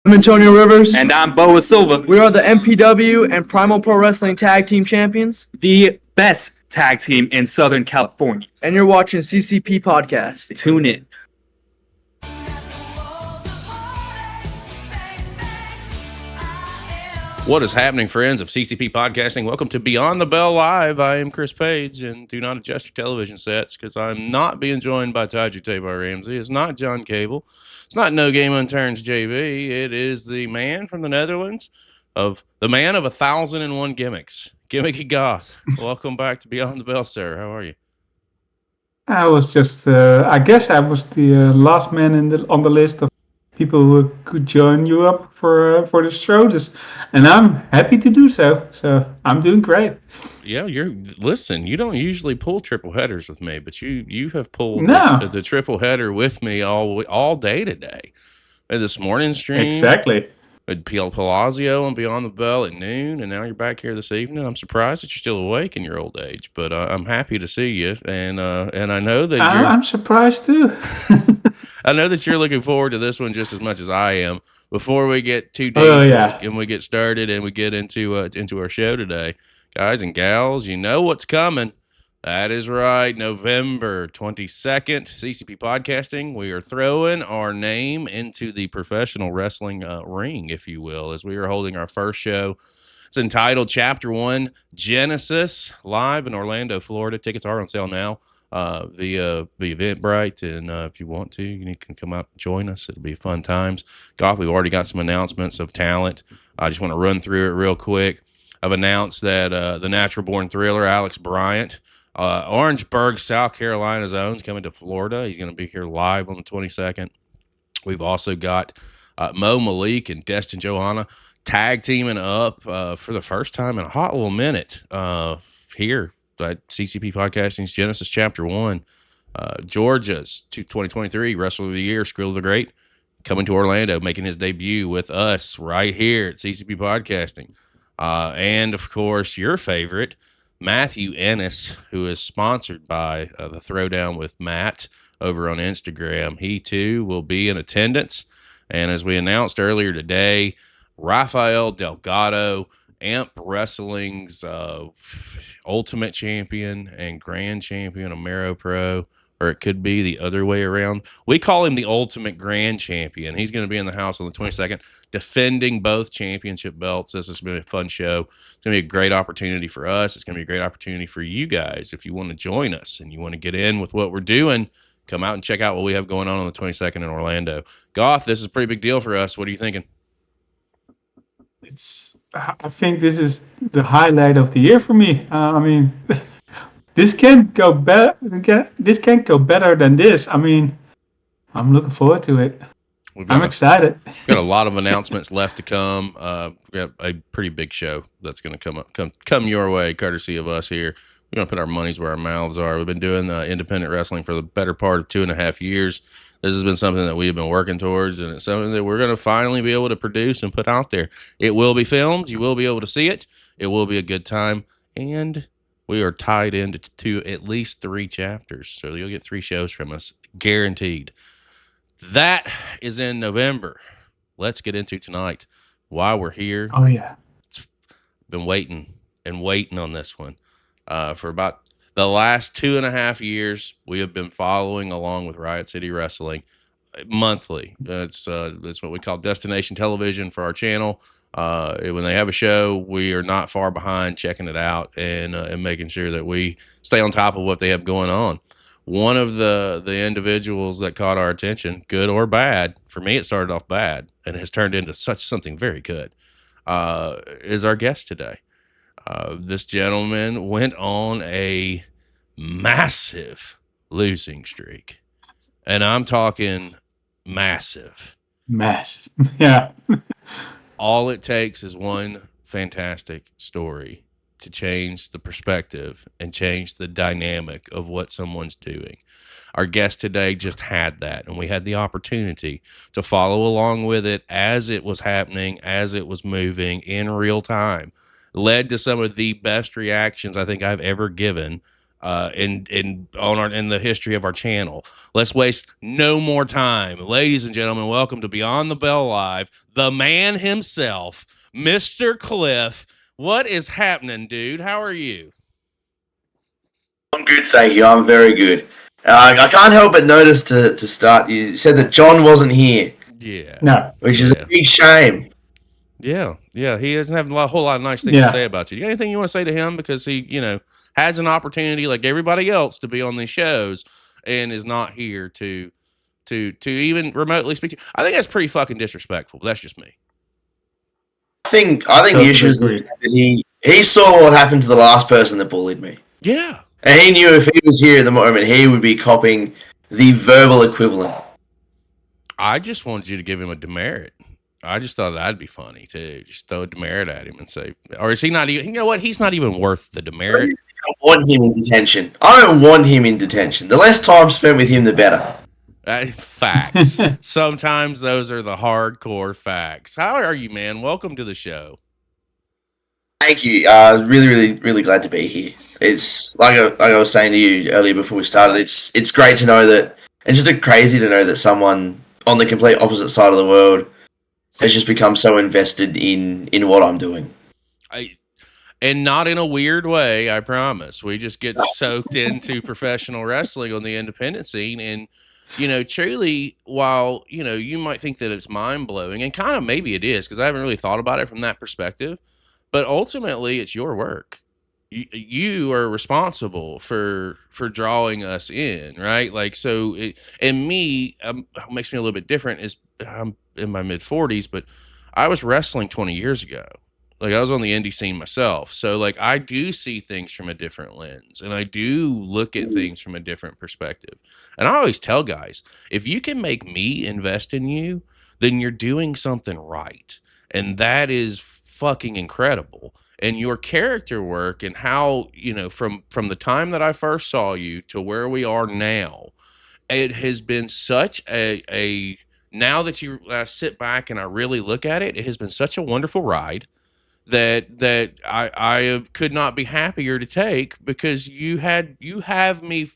I'm Antonio Rivers. And I'm Boa Silva. We are the MPW and Primal Pro Wrestling Tag Team Champions. The best tag team in Southern California. And you're watching CCP Podcast. Tune in. What is happening, friends of CCP Podcasting? Welcome to Beyond the Bell Live. I am Chris Page, and do not adjust your television sets because I'm not being joined by Cadie Tre by Ramsey. It's not John Cable. It's not No Game Unturns JB. It is the man from the Netherlands, of the man of 1,001 gimmicks, Gimmicky Goth. Welcome back to Beyond the Bell, sir. How are you? I was just, I guess I was the last man on the list of people who could join you up for the show, and I'm happy to do so. So I'm doing great. Yeah, listen. You don't usually pull triple headers with me, but you have pulled the triple header with me all day today. And this morning stream, exactly. At Palazzo and Beyond the Bell at noon, and now you're back here this evening. I'm surprised that you're still awake in your old age, but I'm happy to see you, and I know that I'm surprised too. I know that you're looking forward to this one just as much as I am. Before we get too deep and we get started and we get into our show today, guys and gals, you know what's coming. That is right, November 22nd, CCP Podcasting. We are throwing our name into the professional wrestling ring, if you will, as we are holding our first show. It's entitled Chapter 1 Genesis, live in Orlando, Florida. Tickets are on sale now via Eventbrite, and if you want to, you can come out and join us. It'll be fun times. Goth, we've already got some announcements of talent. I just want to run through it real quick. I've announced that the Natural Born Thriller, Alex Bryant, Orangeburg, South Carolina's own, is coming to Florida. He's going to be here live on the 22nd. We've also got Mo Malik and Destin Johanna tag teaming up for the first time in a hot little minute here at CCP Podcasting's Genesis Chapter 1. Georgia's 2023 Wrestler of the Year, Skrill the Great, coming to Orlando, making his debut with us right here at CCP Podcasting. And, of course, your favorite, Matthew Ennis, who is sponsored by the Throwdown with Matt over on Instagram. He, too, will be in attendance. And as we announced earlier today, Rafael Delgado, AMP Wrestling's Ultimate Champion and Grand Champion of Mero Pro, or it could be the other way around. We call him the Ultimate Grand Champion. He's going to be in the house on the 22nd, defending both championship belts. This is going to be a fun show. It's going to be a great opportunity for us. It's going to be a great opportunity for you guys. If you want to join us and you want to get in with what we're doing, come out and check out what we have going on the 22nd in Orlando. Goth, this is a pretty big deal for us. What are you thinking? I think this is the highlight of the year for me. I mean, this can't go better. This can't go better than this. I mean, I'm looking forward to it. I'm excited. We've got a lot of announcements left to come. We've got a pretty big show that's going to come your way, courtesy of us here. We're going to put our monies where our mouths are. We've been doing independent wrestling for the better part of 2.5 years. This has been something that we've been working towards, and it's something that we're going to finally be able to produce and put out there. It will be filmed. You will be able to see it. It will be a good time, and we are tied into at least 3 chapters, so you'll get 3 shows from us, guaranteed. That is in November. Let's get into tonight. Why we're here. Oh, yeah. Been waiting on this one. For about the last 2.5 years, we have been following along with Riot City Wrestling monthly. It's what we call destination television for our channel. When they have a show, we are not far behind checking it out and making sure that we stay on top of what they have going on. One of the individuals that caught our attention, good or bad, for me it started off bad and has turned into something very good, is our guest today. This gentleman went on a massive losing streak, and I'm talking massive. Yeah. All it takes is one fantastic story to change the perspective and change the dynamic of what someone's doing. Our guest today just had that, and we had the opportunity to follow along with it as it was happening, as it was moving in real time. Led to some of the best reactions I think I've ever given in the history of our channel. Let's waste no more time. Ladies and gentlemen, welcome to Beyond the Bell Live, the man himself, Mr. Cliff. What is happening, dude? How are you? I'm good, thank you. I'm very good. I can't help but notice to start, you said that John wasn't here. Yeah. No. Which is a big shame. Yeah. He doesn't have a whole lot of nice things to say about you. You got anything you want to say to him? Because he, has an opportunity like everybody else to be on these shows and is not here to even remotely speak to you. I think that's pretty fucking disrespectful, but that's just me. I think the issue is that he saw what happened to the last person that bullied me. Yeah. And he knew if he was here at the moment, he would be copying the verbal equivalent. I just wanted you to give him a demerit. I just thought that'd be funny too. Just throw a demerit at him and say, or is he not even? You know what? He's not even worth the demerit. I don't want him in detention. I don't want him in detention. The less time spent with him, the better. Facts. Sometimes those are the hardcore facts. How are you, man? Welcome to the show. Thank you. Really glad to be here. It's like I was saying to you earlier before we started. It's great to know that, and just crazy to know that someone on the complete opposite side of the world has just become so invested in what I'm doing. And not in a weird way, I promise. We just get soaked into professional wrestling on the independent scene. And, truly, while, you might think that it's mind-blowing, and kind of maybe it is, because I haven't really thought about it from that perspective, but ultimately it's your work. You are responsible for drawing us in, right? Like, so, and me, what makes me a little bit different is I'm in my mid-40s, but I was wrestling 20 years ago. Like, I was on the indie scene myself. So, like, I do see things from a different lens, and I do look at things from a different perspective. And I always tell guys, if you can make me invest in you, then you're doing something right. And that is fucking incredible. And your character work and how, from the time that I first saw you to where we are now, it has been such a now that I sit back and I really look at it, it has been such a wonderful ride that I could not be happier to take, because you have me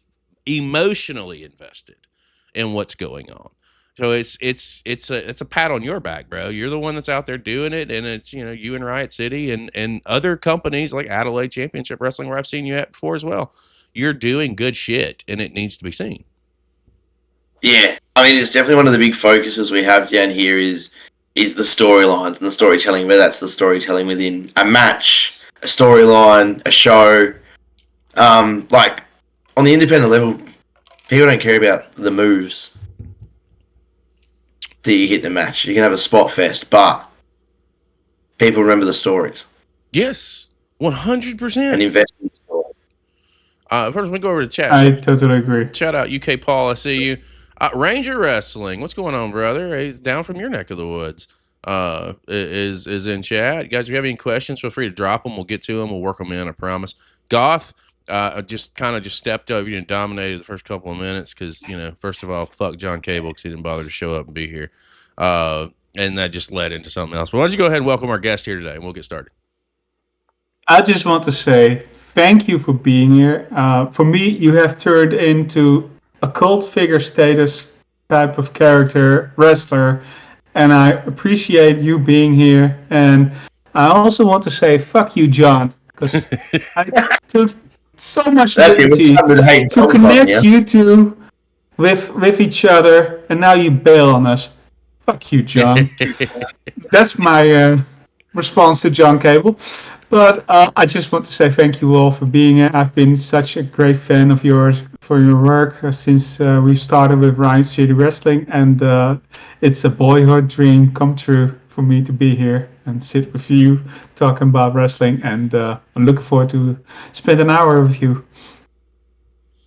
emotionally invested in what's going on. So it's a pat on your back, bro. You're the one that's out there doing it, and it's you and Riot City and other companies like Adelaide Championship Wrestling, where I've seen you at before as well. You're doing good shit, and it needs to be seen. Yeah, I mean, it's definitely one of the big focuses we have down here is the storylines and the storytelling. Whether that's the storytelling within a match, a storyline, a show. Like on the independent level, people don't care about the moves that you hit in the match. You can have a spot fest, but people remember the stories. Yes, 100%. And invest in the story. First, we go over to the chat. I totally agree. Shout out UK Paul, I see you. Ranger Wrestling, what's going on, brother? He's down from your neck of the woods. Is in chat. Guys, if you have any questions, feel free to drop them. We'll get to them. We'll work them in, I promise. Goth, just stepped up. You dominated the first couple of minutes because, first of all, fuck John Cable because he didn't bother to show up and be here. And that just led into something else. But why don't you go ahead and welcome our guest here today, and we'll get started. I just want to say thank you for being here. For me, you have turned into a cult figure status type of character, wrestler, and I appreciate you being here. And I also want to say fuck you, John, because I took so much liberty to connect you two with each other, and now you bail on us. Fuck you, John. That's my response to John Cable. But I just want to say thank you all for being here. I've been such a great fan of yours for your work since we started with Riot City Wrestling, and it's a boyhood dream come true for me to be here and sit with you talking about wrestling, and I'm looking forward to spend an hour with you.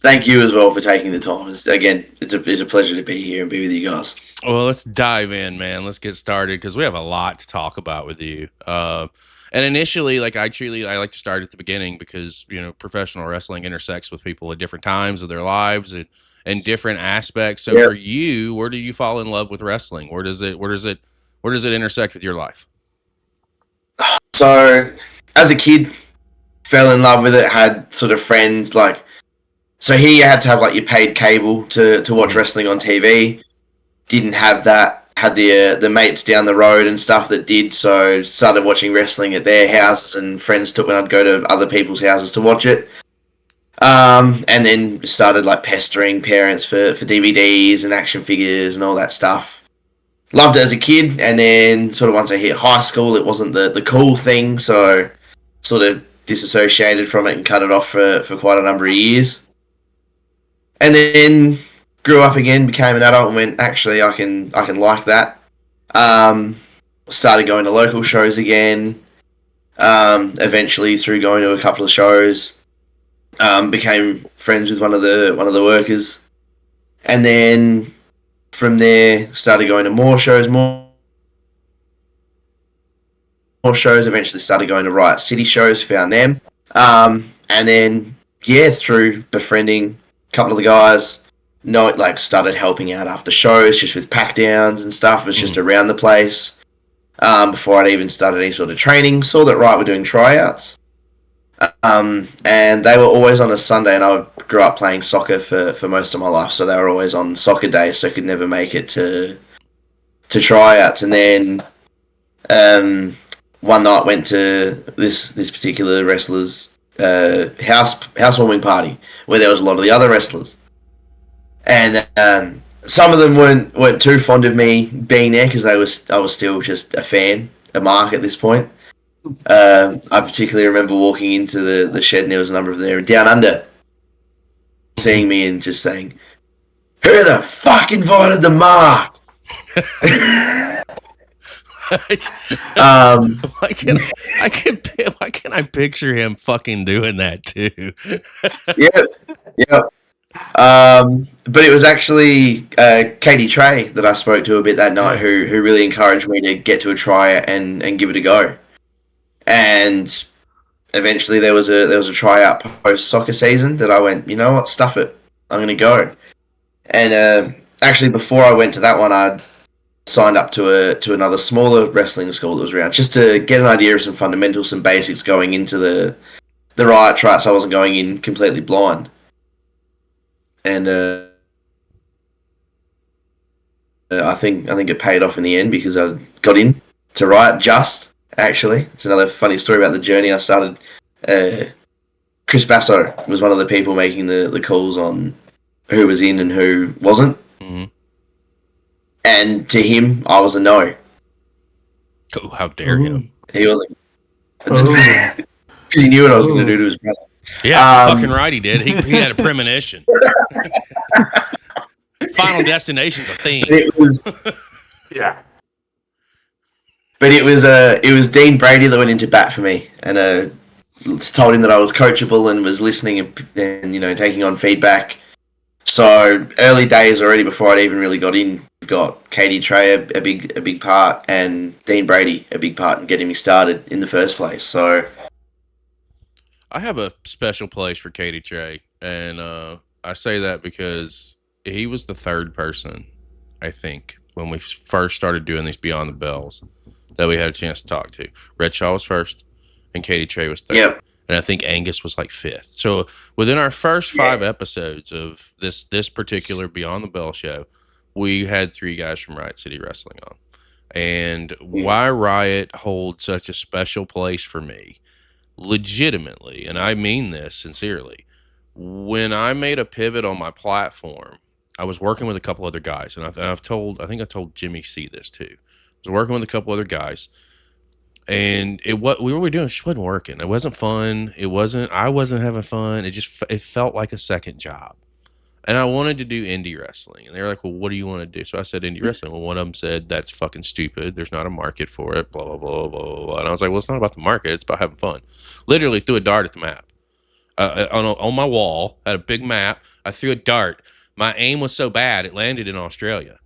Thank you as well for taking the time. It's a pleasure to be here and be with you guys. Well, let's dive in, man. Let's get started because we have a lot to talk about with you. And initially, I like to start at the beginning because, professional wrestling intersects with people at different times of their lives and different aspects. So for you, where do you fall in love with wrestling? Where does it intersect with your life? So as a kid, fell in love with it, had sort of friends, like So here you had to have like your paid cable to watch wrestling on TV. Didn't have that. Had the mates down the road and stuff that did. So started watching wrestling at their houses, and friends took when I'd go to other people's houses to watch it. And then started like pestering parents for DVDs and action figures and all that stuff. Loved it as a kid, and then sort of once I hit high school, it wasn't the cool thing, so sort of disassociated from it and cut it off for quite a number of years. And then grew up again, became an adult, and went, actually, I can like that. Started going to local shows again. Eventually, through going to a couple of shows, became friends with one of the workers, and then from there started going to more shows. Eventually started going to Riot City shows, found them, and then through befriending a couple of the guys, started helping out after shows, just with pack downs and stuff. It was just around the place. Before I'd even started any sort of training, saw that Riot were doing tryouts, and they were always on a Sunday, and I grew up playing soccer for most of my life, so they were always on soccer days, so I could never make it to tryouts. And then one night went to this particular wrestler's housewarming party where there was a lot of the other wrestlers, and some of them weren't too fond of me being there because I was still just a fan, a mark at this point. I particularly remember walking into the shed, and there was a number of them there down under, seeing me and just saying, "Who the fuck invited the mark?" Why can I picture him fucking doing that too? Yeah. But it was actually Cadie Tre that I spoke to a bit that night, who really encouraged me to get to a tryout and give it a go. And eventually there was a tryout post soccer season that I went, you know what, stuff it, I'm gonna go. And actually before I went to that one, I signed up to another smaller wrestling school that was around, just to get an idea of some fundamentals, some basics going into the Riot tryouts. So I wasn't going in completely blind. And I think it paid off in the end, because I got in to Riot just. Actually, it's another funny story about the journey I started. Chris Basso was one of the people making the calls on who was in and who wasn't. Mm-hmm. And to him, I was a no. Oh, how dare him? He wasn't. Because he knew what I was going to do to his brother. Yeah, fucking right he did. He had a premonition. Final Destination's a theme. It was... Yeah. But it was Dean Brady that went into bat for me, and told him that I was coachable and was listening and taking on feedback. So early days already, before I'd even really got in, we've got Cadie Tre a big part, and Dean Brady a big part in getting me started in the first place. So I have a special place for Cadie Tre, and I say that because he was the third person, I think, when we first started doing these Beyond the Bells, that we had a chance to talk to. Red Shaw was first, and Cadie Tre was third. Yep. And I think Angus was like fifth. So within our first 5 episodes of this particular Beyond the Bell show, we had 3 guys from Riot City Wrestling on. And why Riot holds such a special place for me, legitimately, and I mean this sincerely, when I made a pivot on my platform, I was working with a couple other guys, and I think I told Jimmy C this too. I was working with a couple other guys, and what we were doing just wasn't working. It wasn't fun. I wasn't having fun. It felt like a second job. And I wanted to do indie wrestling. And they were like, well, what do you want to do? So I said indie wrestling. Well, one of them said, that's fucking stupid. There's not a market for it, blah, blah, blah, blah, blah, blah. And I was like, well, it's not about the market. It's about having fun. Literally threw a dart at the map. On my wall, had a big map. I threw a dart. My aim was so bad, it landed in Australia.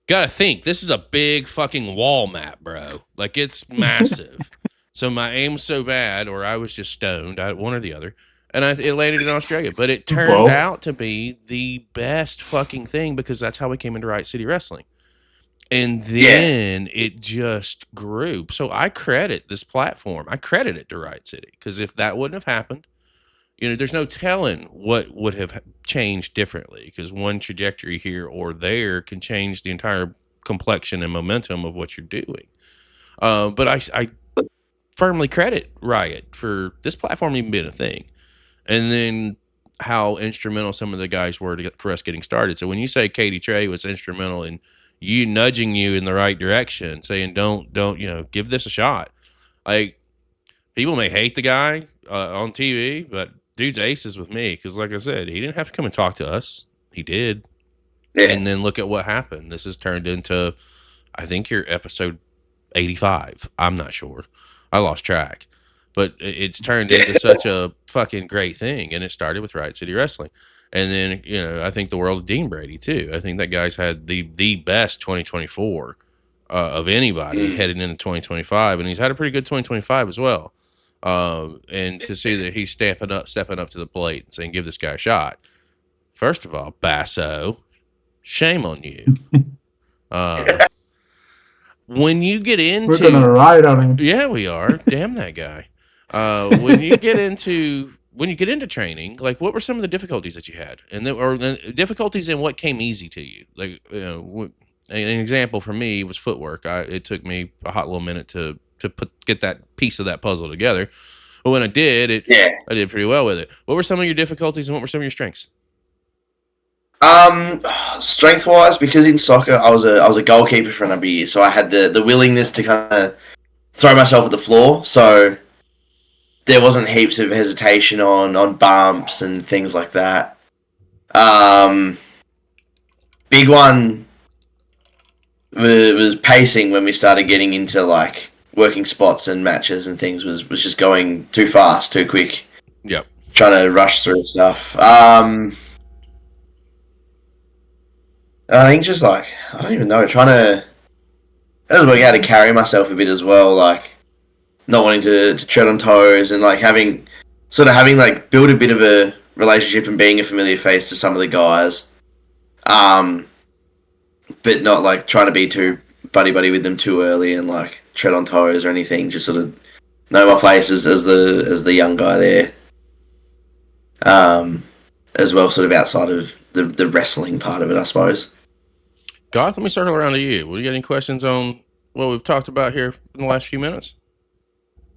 Gotta think, this is a big fucking wall map, bro. Like, it's massive. So my aim was so bad, or I was just stoned, one or the other, and it landed in Australia. But it turned out to be the best fucking thing, because that's how we came into Riot City Wrestling. And then it just grew. So I credit this platform. I credit it to Riot City, because if that wouldn't have happened, there's no telling what would have changed differently, because one trajectory here or there can change the entire complexion and momentum of what you're doing. But I firmly credit Riot for this platform even being a thing, and then how instrumental some of the guys were for us getting started. So when you say Cadie Tre was instrumental in you nudging you in the right direction, saying don't give this a shot. Like, people may hate the guy on TV, but dude's aces with me, because like I said, he didn't have to come and talk to us. He did. Yeah. And then look at what happened. This has turned into, I think, your episode 85. I'm not sure. I lost track. But it's turned into such a fucking great thing. And it started with Riot City Wrestling. And then, I think the world of Dean Brady, too. I think that guy's had the best 2024 of anybody heading into 2025. And he's had a pretty good 2025 as well. And to see that he's stepping up to the plate and saying, give this guy a shot. First of all, Basso, shame on you. When you get into, we're gonna ride on him. Yeah, we are. Damn that guy. When you get into training, like, what were some of the difficulties that you had, and the difficulties and what came easy to you? Like, an example for me was footwork. It took me a hot little minute to get that piece of that puzzle together, but when I did, I did pretty well with it. What were some of your difficulties and what were some of your strengths? Strength wise, because in soccer I was a goalkeeper for a number of years, so I had the willingness to kind of throw myself at the floor. So there wasn't heaps of hesitation on bumps and things like that. Big one was pacing when we started getting into like working spots and matches and things. Was just going too fast, too quick. Yep. Trying to rush through stuff. I think just like, I don't even know, trying to work out how to carry myself a bit as well, like not wanting to tread on toes, and like having like build a bit of a relationship and being a familiar face to some of the guys, but not like trying to be too buddy with them too early and like tread on toes or anything. Just sort of know my place as the young guy there, as well, sort of outside of the wrestling part of it, I suppose. Garth, let me circle around to you. Will you get any questions on what we've talked about here in the last few minutes?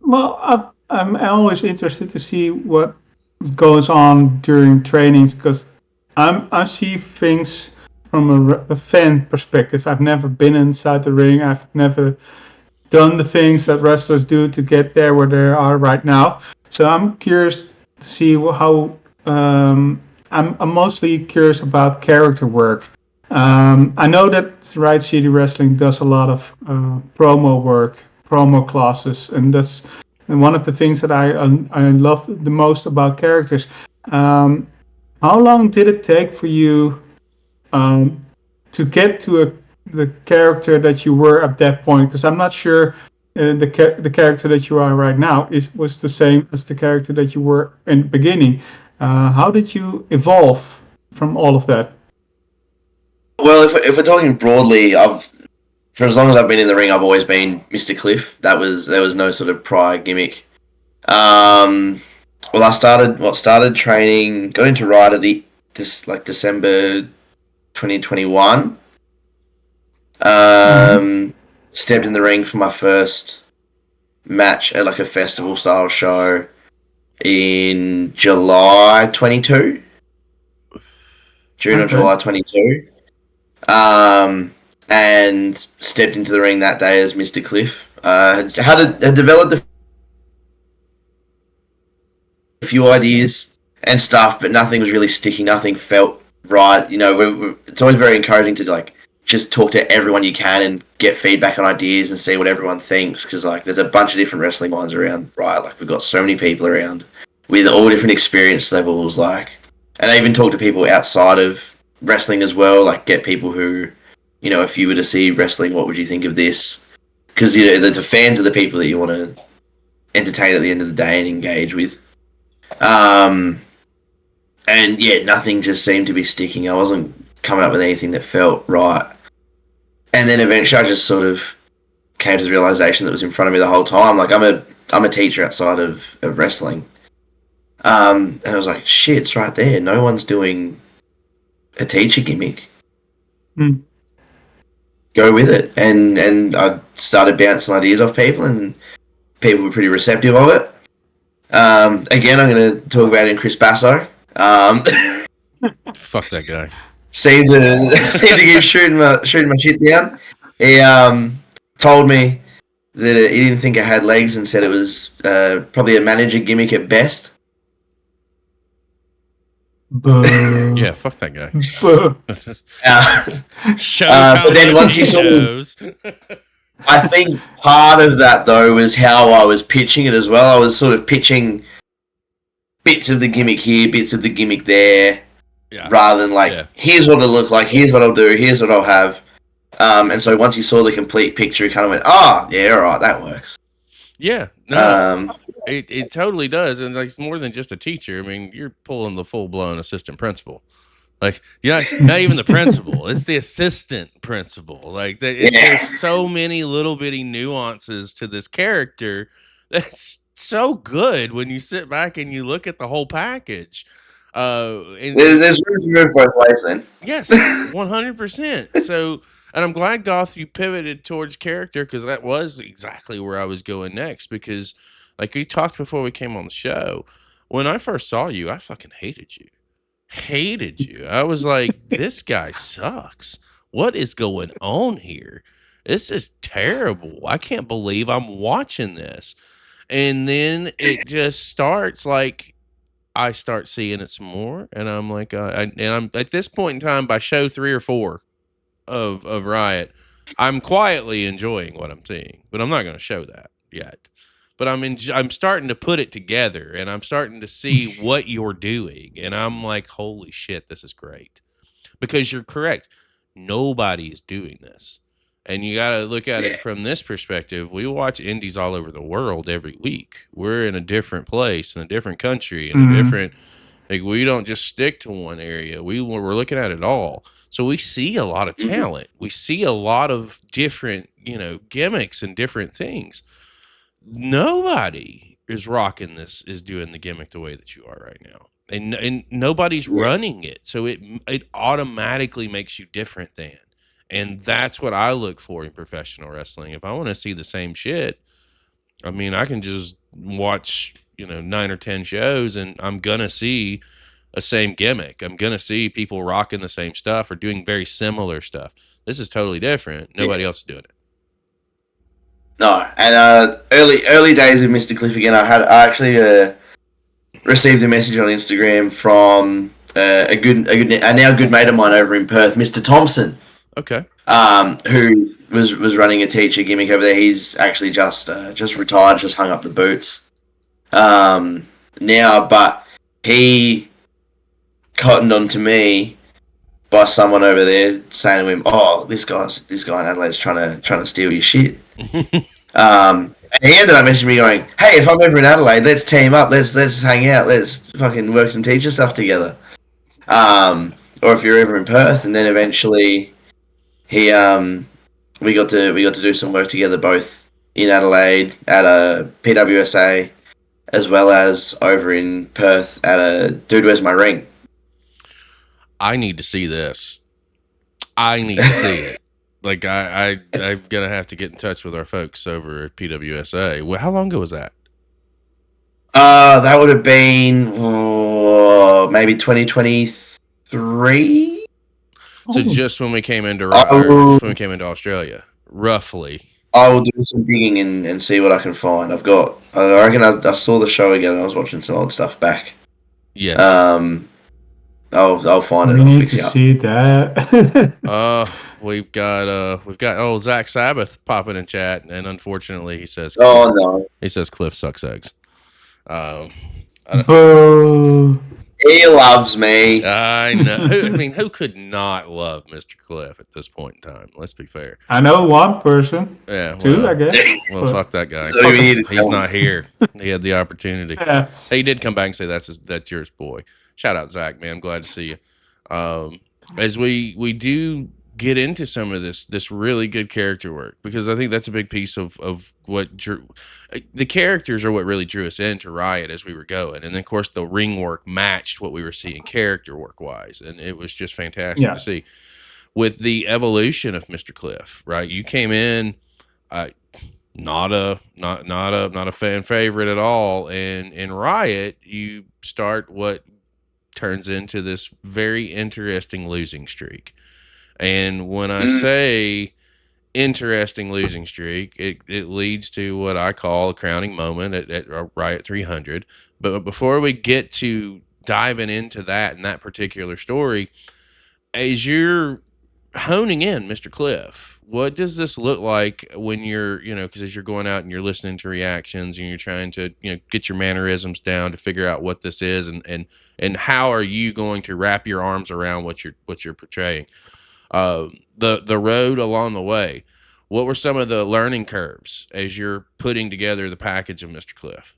Well, I'm always interested to see what goes on during trainings, because I see things from a fan perspective. I've never been inside the ring. I've never done the things that wrestlers do to get there where they are right now. So I'm curious to see how. I'm mostly curious about character work. I know that Riot City Wrestling does a lot of promo work, promo classes, and that's one of the things that I love the most about characters. How long did it take for you to get to the character that you were at that point? Because I'm not sure the character that you are right now was the same as the character that you were in the beginning. How did you evolve from all of that? Well, if we're talking broadly, for as long as I've been in the ring, I've always been Mr. Cliff. There was no sort of prior gimmick. Well, I started training, got into Riot at December 2021. Stepped in the ring for my first match at like a festival style show in July 22. June or July 22. And stepped into the ring that day as Mr. Cliff. Had developed a few ideas and stuff, but nothing was really sticking. Nothing felt right. It's always very encouraging to like just talk to everyone you can and get feedback on ideas and see what everyone thinks, because like there's a bunch of different wrestling minds around, right? Like we've got so many people around with all different experience levels, like, and I even talk to people outside of wrestling as well, like get people who, if you were to see wrestling, what would you think of this? Because the fans are the people that you want to entertain at the end of the day and engage with. And yeah, nothing just seemed to be sticking. I wasn't coming up with anything that felt right. And then eventually I just sort of came to the realization that was in front of me the whole time. Like I'm a teacher outside of wrestling. And I was like, shit, it's right there. No one's doing a teacher gimmick. Go with it. And I started bouncing ideas off people, and people were pretty receptive of it. Again, I'm going to talk about in Chris Basso. Fuck that guy. Seemed to keep shooting my shit down. He told me that he didn't think it had legs and said it was probably a manager gimmick at best. Yeah, fuck that guy. But then once he saw, I think part of that though was how I was pitching it as well. I was sort of pitching bits of the gimmick here, bits of the gimmick there, rather than here's what it'll look like, here's what I'll do, here's what I'll have. And so once he saw the complete picture, he kind of went, yeah, all right, that works. Yeah, no, it totally does, and like, it's more than just a teacher. I mean, you're pulling the full blown assistant principal. Like, you're not even the principal; it's the assistant principal. Like, there's so many little bitty nuances to this character that's so good when you sit back and you look at the whole package. And there's room to move both ways, then. Yes, 100%. So. And I'm glad, Goth, you pivoted towards character, because that was exactly where I was going next. Because, like we talked before we came on the show, when I first saw you, I fucking hated you. Hated you. I was like, this guy sucks. What is going on here? This is terrible. I can't believe I'm watching this. And then it just starts, like, I start seeing it some more. And I'm like, I'm at this point in time, by show 3 or 4 of Riot, I'm quietly enjoying what I'm seeing, but I'm not going to show that yet. But I'm starting to put it together, and I'm starting to see what you're doing, and I'm like, holy shit, this is great. Because you're correct, nobody is doing this, and you got to look at it from this perspective. We watch indies all over the world every week. We're in a different place, in a different country, in a different. Like, we don't just stick to one area. We're looking at it all. So we see a lot of talent. We see a lot of different, gimmicks and different things. Nobody is rocking this, is doing the gimmick the way that you are right now. And nobody's running it. So it automatically makes you different than. And that's what I look for in professional wrestling. If I want to see the same shit, I mean, I can just watch 9 or 10 shows, and I'm gonna see a same gimmick. I'm gonna see people rocking the same stuff or doing very similar stuff. This is totally different. Nobody else is doing it. No, and early days of Mr. Cliff again. I actually received a message on Instagram from a now good mate of mine over in Perth, Mr. Thompson. Okay. Who was running a teacher gimmick over there. He's actually just retired, just hung up the boots. Now, but he cottoned on to me by someone over there saying to him, "Oh, this guy in Adelaide's trying to steal your shit." And he ended up messaging me going, "Hey, if I'm ever in Adelaide, let's team up. Let's hang out. Let's fucking work some teacher stuff together." Or if you're ever in Perth, and then eventually we got to do some work together, both in Adelaide at a PWSA, as well as over in Perth at a Dude, Where's My Ring? I need to see this. I need to see it. Like, I'm going to have to get in touch with our folks over at PWSA. Well, how long ago was that? That would have been maybe 2023. So just when we came into Australia, roughly. I will do some digging and see what I can find. I reckon I saw the show again. I was watching some old stuff back. Yes. I'll find it. We I'll need fix to it up. see that. We've got old Zach Sabbath popping in chat, and unfortunately he says, "Oh no," he says Cliff sucks eggs. Boo. He loves me. I know. I mean, who could not love Mr. Cliff at this point in time? Let's be fair. I know one person. Yeah, Two, I guess. Well, fuck that guy. So we need to He's tell not him. here. He had the opportunity. Yeah. He did come back and say that's yours, boy. Shout out, Zach, man. I'm glad to see you. As we do get into some of this really good character work, because I think that's a big piece of what drew the characters are what really drew us into Riot as we were going, and then of course the ring work matched what we were seeing character work wise, and it was just fantastic to see. With the evolution of Mr. Cliff, right? You came in, not a fan favorite at all, and in Riot you start what turns into this very interesting losing streak. And when I say interesting losing streak, it leads to what I call a crowning moment at Riot 300. But before we get to diving into that and that particular story, as you're honing in Mr. Cliff, what does this look like when you're, because as you're going out and you're listening to reactions and you're trying to, get your mannerisms down to figure out what this is, and how are you going to wrap your arms around what you're portraying? The road along the way, what were some of the learning curves as you're putting together the package of Mr. Cliff?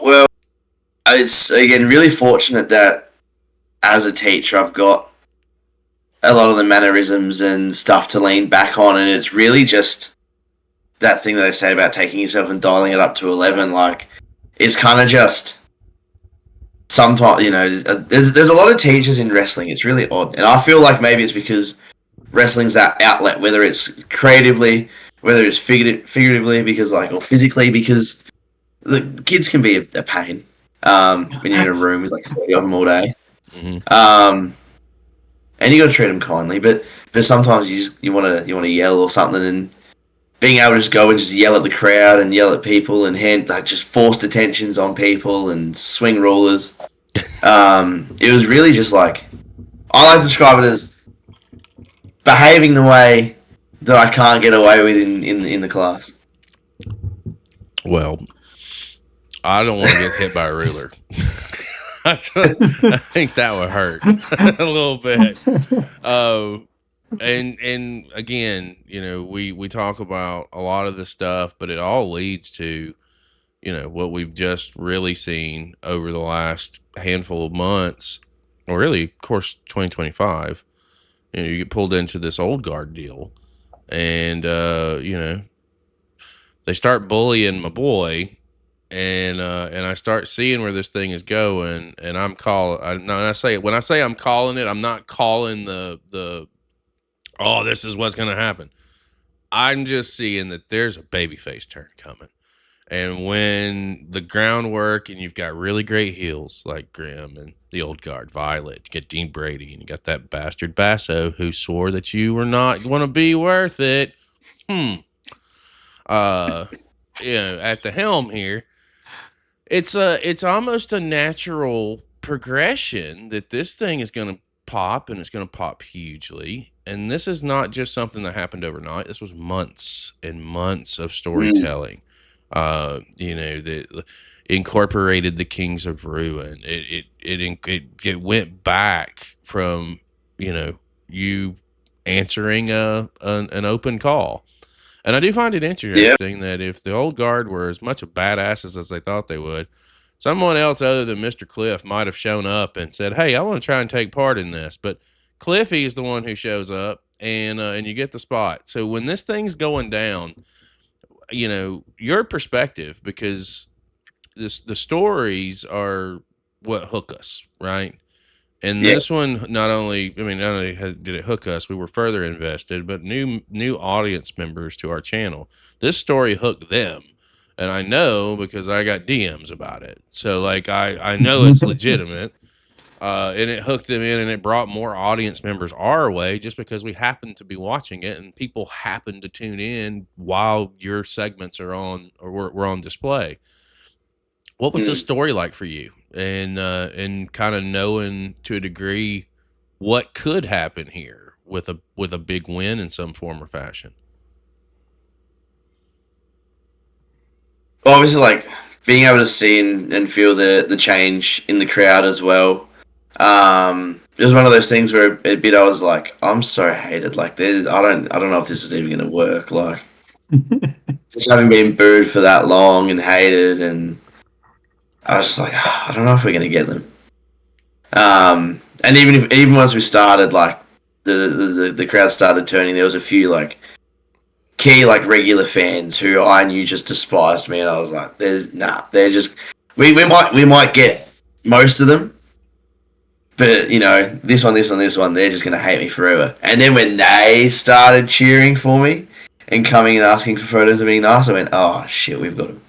Well, it's, again, really fortunate that as a teacher I've got a lot of the mannerisms and stuff to lean back on, and it's really just that thing that they say about taking yourself and dialing it up to 11. Like, it's kind of just sometimes, there's a lot of teachers in wrestling. It's really odd, and I feel like maybe it's because wrestling's that outlet, whether it's creatively, whether it's figuratively, because or physically, because the kids can be a pain when you're in a room with 30 of them all day. Mm-hmm. And you got to treat them kindly, but sometimes you want to yell or something, and being able to just go and just yell at the crowd and yell at people and hand just forced attentions on people and swing rulers. It was really just I like to describe it as behaving the way that I can't get away with in the class. Well, I don't want to get hit by a ruler. I think that would hurt a little bit. And again, we talk about a lot of this stuff, but it all leads to, what we've just really seen over the last handful of months, or really, of course, 2025. You get pulled into this old guard deal, and they start bullying my boy. And I start seeing where this thing is going, and when I say I'm calling it, I'm not calling the this is what's going to happen. I'm just seeing that there's a babyface turn coming. And when the groundwork, and you've got really great heels like Grim and the old guard, Violet, you get Dean Brady, and you got that bastard Basso who swore that you were not going to be worth it. At the helm here, it's almost a natural progression that this thing is going to pop, and it's going to pop hugely. And this is not just something that happened overnight. This was months and months of storytelling. That incorporated the Kings of Ruin. It went back from you answering an open call. And I do find it interesting that if the old guard were as much of badasses as they thought they would, someone else other than Mr. Cliff might have shown up and said, "Hey, I want to try and take part in this." But Cliffy is the one who shows up, and you get the spot. So when this thing's going down, your perspective, because the stories are what hook us, right? And this one, not only did it hook us, we were further invested, but new audience members to our channel. This story hooked them, and I know because I got DMs about it. So I know it's legitimate, and it hooked them in, and it brought more audience members our way just because we happened to be watching it, and people happened to tune in while your segments are on or were on display. What was the story like for you? And kind of knowing to a degree what could happen here with a big win in some form or fashion. Obviously, being able to see and feel the change in the crowd as well. It was one of those things where a bit I was like, I'm so hated. I don't know if this is even going to work. Just having been booed for that long and hated, and I was just like, I don't know if we're going to get them. And even once we started, the crowd started turning, there was a few like key like regular fans who I knew just despised me, and I was like, they're just we might get most of them, but this one, they're just gonna hate me forever. And then when they started cheering for me and coming and asking for photos and being nice, I went, oh shit, we've got him.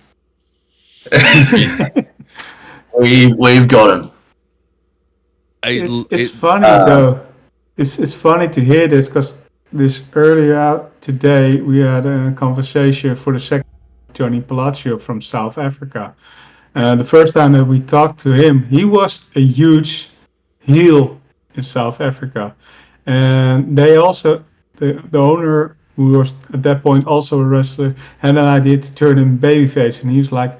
we've got him. It's funny though. It's funny to hear this because this earlier today we had a conversation for the second Johnny Palacio from South Africa. The first time that we talked to him, he was a huge heel in South Africa, and they also the owner, who was at that point also a wrestler, had an idea to turn him babyface, and he was like,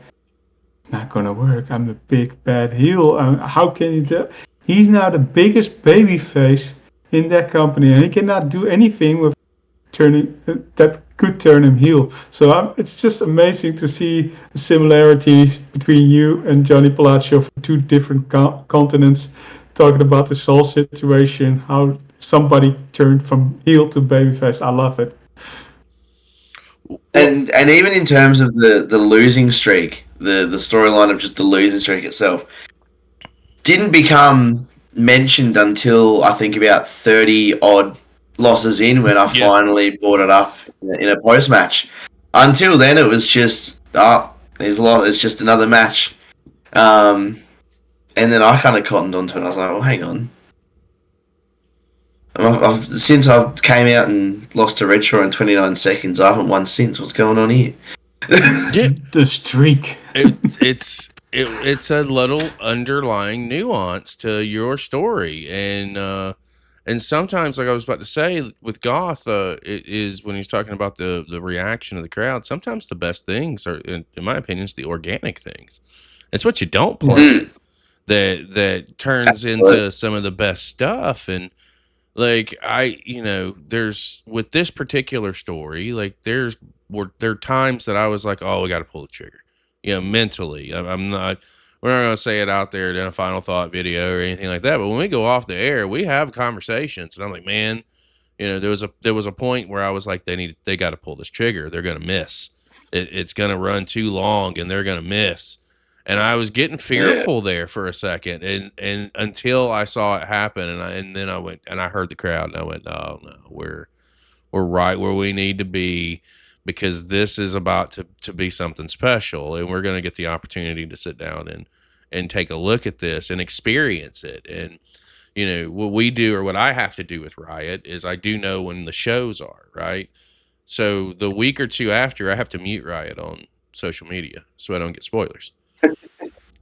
"It's not gonna work. I'm the big bad heel. How can you do?" He's now the biggest babyface in that company, and he cannot do anything with turning that could turn him heel. So it's just amazing to see the similarities between you and Johnny Palacio from two different continents, talking about the soul situation, how somebody turned from heel to babyface. I love it. And even in terms of the losing streak, the storyline of just the losing streak itself didn't become mentioned until I think about 30 odd losses in, when I finally brought it up in a post match. Until then, it was just it's just another match. And then I kind of cottoned onto it. And I was like, well, hang on. Since I came out and lost to Redshaw in 29 seconds, I haven't won since. What's going on here? The streak. It's a little underlying nuance to your story, and sometimes, like I was about to say with Goth, it is when he's talking about the reaction of the crowd. Sometimes the best things are, in my opinion, is the organic things. It's what you don't plan that turns into some of the best stuff. And like there's with this particular story, like there are times that I was like, oh, we got to pull the trigger. Mentally, I'm not. We're not going to say it out there in a final thought video or anything like that. But when we go off the air, we have conversations, and I'm like, man, there was a point where I was like, they got to pull this trigger. They're going to miss. It's going to run too long, and they're going to miss. And I was getting fearful there for a second, and until I saw it happen, and then I went and I heard the crowd, and I went, oh no, we're right where we need to be. Because this is about to be something special, and we're going to get the opportunity to sit down and take a look at this and experience it. And, what we do, or what I have to do with Riot, is I do know when the shows are, right? So the week or two after, I have to mute Riot on social media so I don't get spoilers.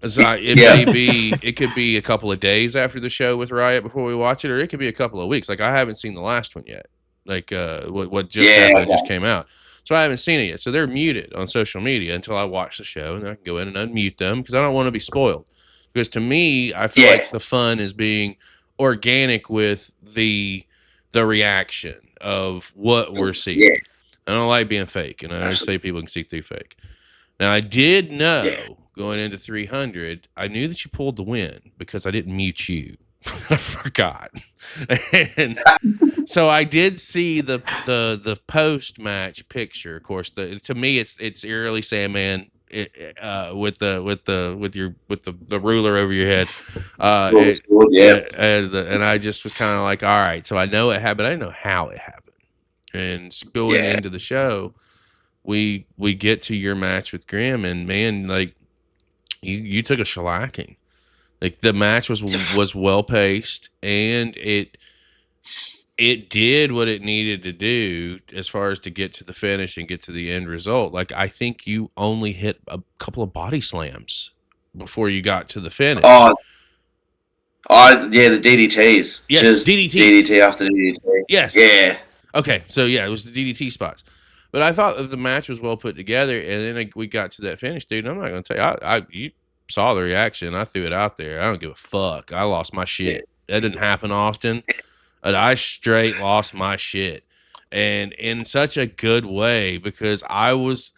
It could be a couple of days after the show with Riot before we watch it, or it could be a couple of weeks. Like, I haven't seen the last one yet. Like, what just happened, just came out. So I haven't seen it yet. So they're muted on social media until I watch the show, and then I can go in and unmute them because I don't want to be spoiled. Because to me, I feel like the fun is being organic with the reaction of what we're seeing. Yeah. I don't like being fake, and I always say people can see through fake. Now, I did know going into 300, I knew that you pulled the win because I didn't mute you. I forgot. And so I did see the post match picture. Of course, to me it's eerily Sandman with the ruler over your head. And I just was kind of like, all right, so I know it happened. I didn't know how it happened. And going into the show, we get to your match with Grim, and man, like you took a shellacking. Like, the match was well paced, and it did what it needed to do as far as to get to the finish and get to the end result. Like, I think you only hit a couple of body slams before you got to the finish. The DDTs. Yes, just DDTs. DDT after DDT. Yes. Yeah. Okay, so it was the DDT spots. But I thought that the match was well put together, and then we got to that finish, dude. I'm not going to tell you, you saw the reaction. I threw it out there. I don't give a fuck. I lost my shit. That didn't happen often. But I straight lost my shit. And in such a good way, because I was,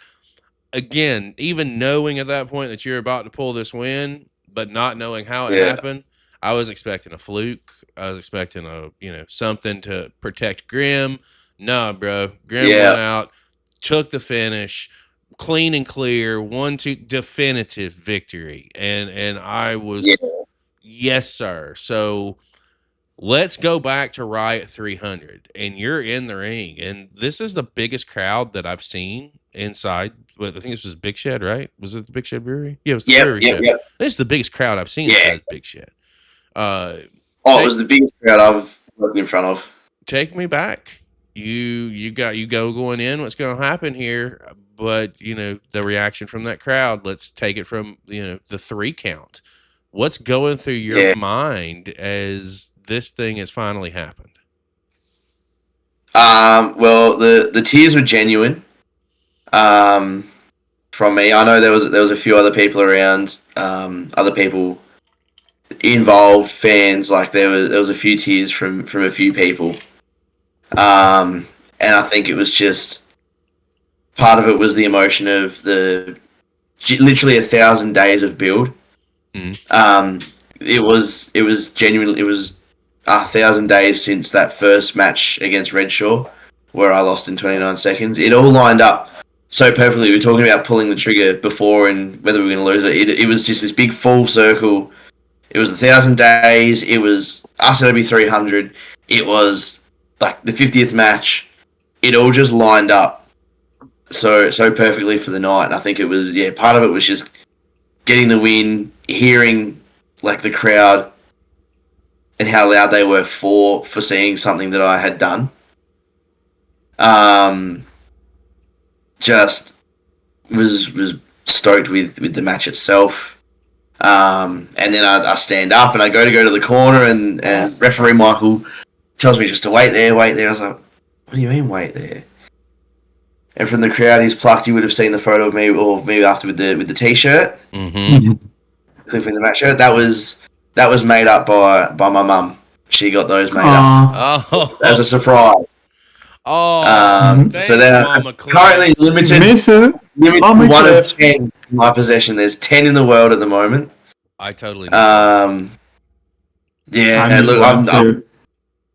again, even knowing at that point that you're about to pull this win, but not knowing how it happened, I was expecting a fluke. I was expecting something to protect Grim. Nah, bro. Grim went out, took the finish, clean and clear, 1-2 definitive victory. And I was yes, sir. So let's go back to Riot 300, and you're in the ring, and this is the biggest crowd that I've seen inside. I think this was Big Shed, right? Was it the Big Shed Brewery? Yeah, it was the brewery shed. This is the biggest crowd I've seen inside the Big Shed. It was the biggest crowd I've was in front of. Take me back. You go going in. What's going to happen here? But the reaction from that crowd. Let's take it from the 3 count. What's going through your mind as this thing has finally happened? Well, the tears were genuine. From me, I know there was a few other people around. Other people involved, fans. Like there was a few tears from a few people. And I think it was just part of it was the emotion of the literally 1,000 days of build. It was genuinely 1,000 days since that first match against Redshaw, where I lost in 29 seconds. It all lined up so perfectly. We were talking about pulling the trigger before and whether we were going to lose it. It was just this big full circle. It was 1,000 days. It was us at OB300. It was like the 50th match. It all just lined up so perfectly for the night. And I think it was part of it was just getting the win, hearing like the crowd and how loud they were for seeing something that I had done. Just was stoked with the match itself. And then I stand up and I go to the corner and referee Michael tells me just to wait there. I was like, what do you mean wait there? And from the crowd he's plucked, you would have seen the photo of me, or maybe after with the t-shirt. Clipping the match shirt. That was made up by my mum. She got those made up as a surprise. So they're currently limited 1 of 10 in my possession. There's 10 in the world at the moment. I totally know. I'm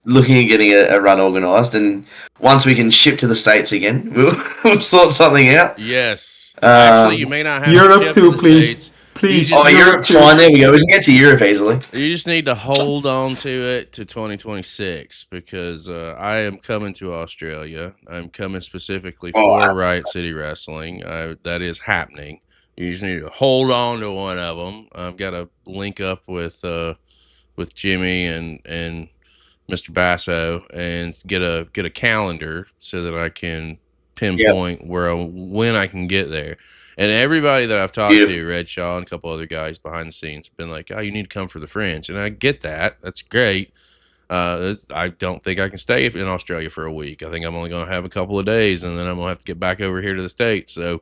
looking at getting a run organised, and once we can ship to the States again, we'll sort something out. Yes. Actually, you may not have Europe to ship too, to the please. States. Please. Europe's fine. There we go. We can get to Europe easily. You just need to hold on to it to 2026 because I am coming to Australia. I'm coming specifically for Riot City Wrestling. That is happening. You just need to hold on to one of them. I've got to link up with Jimmy and Mr. Basso and get a calendar so that I can pinpoint when I can get there. And everybody that I've talked to, Red Shaw and a couple other guys behind the scenes, have been like, oh, you need to come for the Fringe. And I get that. That's great. I don't think I can stay in Australia for a week. I think I'm only going to have a couple of days, and then I'm going to have to get back over here to the States. So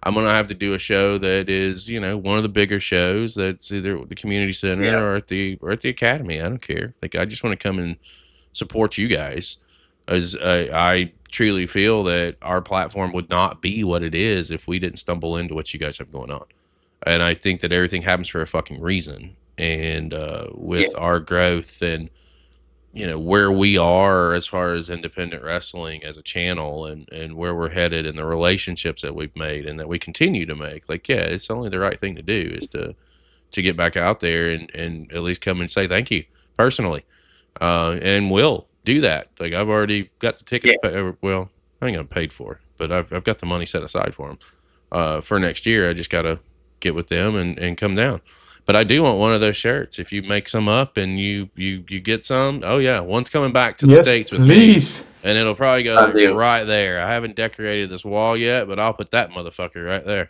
I'm going to have to do a show that is, one of the bigger shows that's either at the community center or at the academy. I don't care. Like, I just want to come and support you guys. As I truly feel that our platform would not be what it is if we didn't stumble into what you guys have going on. And I think that everything happens for a fucking reason. And with our growth and where we are as far as independent wrestling as a channel and where we're headed and the relationships that we've made and that we continue to make, it's only the right thing to do is to get back out there and at least come and say thank you personally. And we'll do that. Like, I've already got the tickets. Well, I ain't gonna paid for, but I've got the money set aside for them for next year. I just gotta get with them and come down. But I do want one of those shirts. If you make some up and you get some, one's coming back to the States with me, and it'll probably go right there. I haven't decorated this wall yet, but I'll put that motherfucker right there.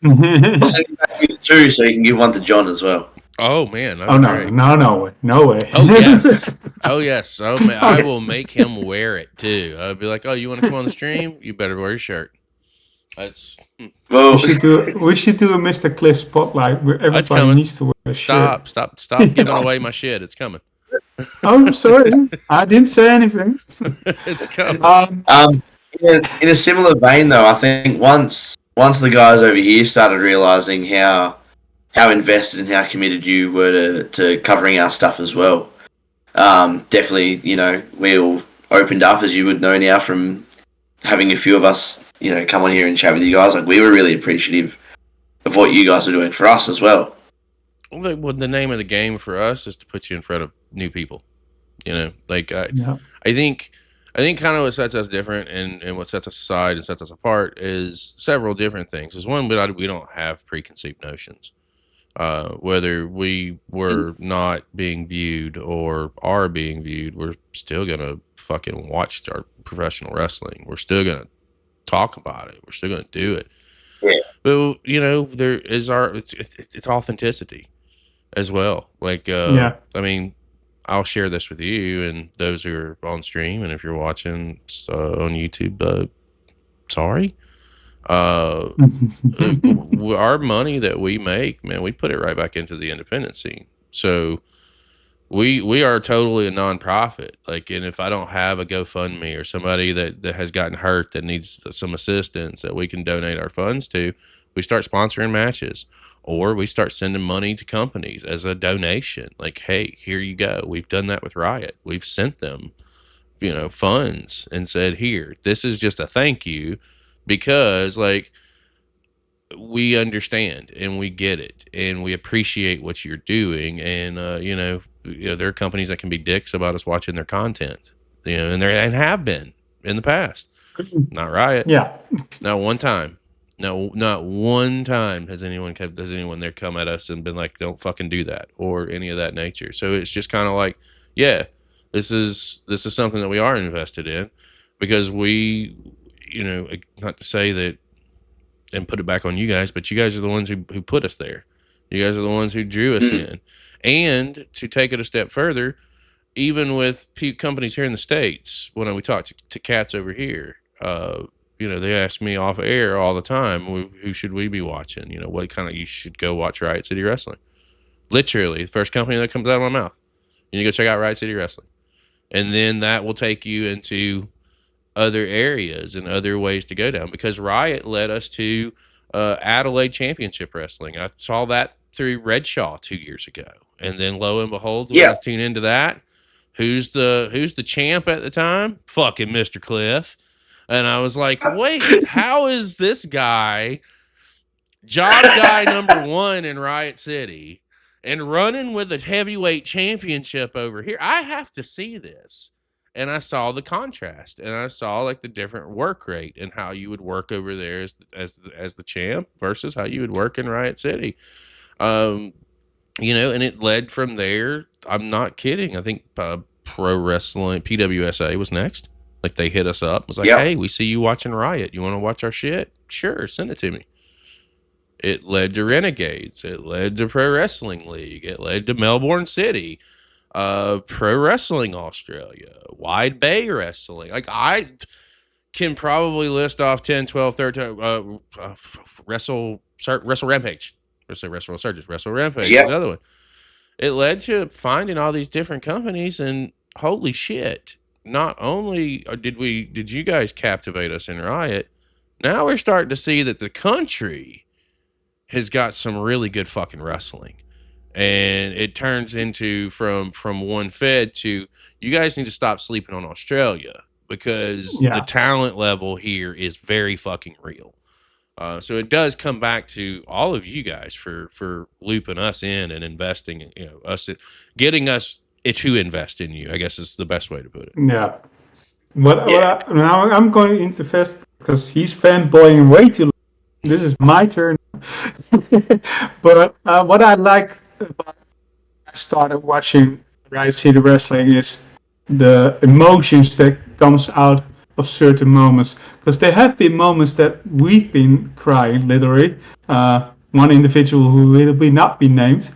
I'll send you back with 2 so you can give one to John as well. Oh man! No way! Oh yes! Oh yes! Oh man! I will make him wear it too. I'll be like, "Oh, you want to come on the stream? You better wear your shirt." That's well. We should do a Mr. Cliff spotlight where everybody needs to wear a shirt. Stop giving away my shit. It's coming. Oh, sorry, I didn't say anything. It's coming. In a similar vein, though, I think once the guys over here started realizing how how invested and how committed you were to covering our stuff as well. Definitely, we all opened up, as you would know now from having a few of us, come on here and chat with you guys. Like, we were really appreciative of what you guys are doing for us as well. Well, the name of the game for us is to put you in front of new people. I think kind of what sets us different and what sets us aside and sets us apart is several different things. Is one, we don't have preconceived notions. Whether we were not being viewed or are being viewed, we're still gonna fucking watch our professional wrestling. We're still gonna talk about it. We're still gonna do it. Yeah. But there is it's authenticity as well. Like, I mean, I'll share this with you and those who are on stream, and if you're watching on YouTube, sorry. Our money that we make, man, we put it right back into the independent scene. So we are totally a nonprofit. Like, and if I don't have a GoFundMe or somebody that has gotten hurt that needs some assistance that we can donate our funds to, we start sponsoring matches, or we start sending money to companies as a donation. Like, hey, here you go. We've done that with Riot. We've sent them, funds and said, here, this is just a thank you. Because, like, we understand and we get it and we appreciate what you're doing. And, there are companies that can be dicks about us watching their content, and have been in the past. Not Riot. Yeah. Not one time. No, not one time has anyone there come at us and been like, don't fucking do that or any of that nature. So it's just kind of like, yeah, this is something that we are invested in because we, not to say that and put it back on you guys, but you guys are the ones who put us there. You guys are the ones who drew us in. And to take it a step further, even with companies here in the States, when we talk to cats over here, they ask me off air all the time, who should we be watching? What kind of, you should go watch Riot City Wrestling. Literally, the first company that comes out of my mouth. You need to go check out Riot City Wrestling. And then that will take you into other areas and other ways to go down, because Riot led us to Adelaide Championship Wrestling. I saw that through Redshaw 2 years ago, and then lo and behold, when I tune into that, who's the champ at the time? Fucking Mr. Cliff. And I was like, wait, how is this guy job guy number one in Riot City and running with a heavyweight championship over here? I have to see this. And I saw the contrast, and I saw like the different work rate and how you would work over there as the champ versus how you would work in Riot City. And it led from there. I'm not kidding. I think Pro Wrestling PWSA was next. Like, they hit us up. It was like, hey, we see you watching Riot. You want to watch our shit? Sure, send it to me. It led to Renegades. It led to Pro Wrestling League. It led to Melbourne City. Pro Wrestling Australia, Wide Bay Wrestling. Like, I can probably list off 10, 12, 13, Wrestle Rampage. Let's say Wrestle Resurgence, Wrestle Rampage, another one. It led to finding all these different companies, and holy shit, not only did you guys captivate us in Riot, now we're starting to see that the country has got some really good fucking wrestling. And it turns into from one fed to, you guys need to stop sleeping on Australia, because the talent level here is very fucking real. So it does come back to all of you guys for looping us in and investing in, getting us to invest in you, I guess is the best way to put it. Yeah. Now I'm going into Fest because he's fanboying way too long. This is my turn. But what I like about I started watching Riot City Wrestling is the emotions that comes out of certain moments, because there have been moments that we've been crying literally. One individual who will not be named,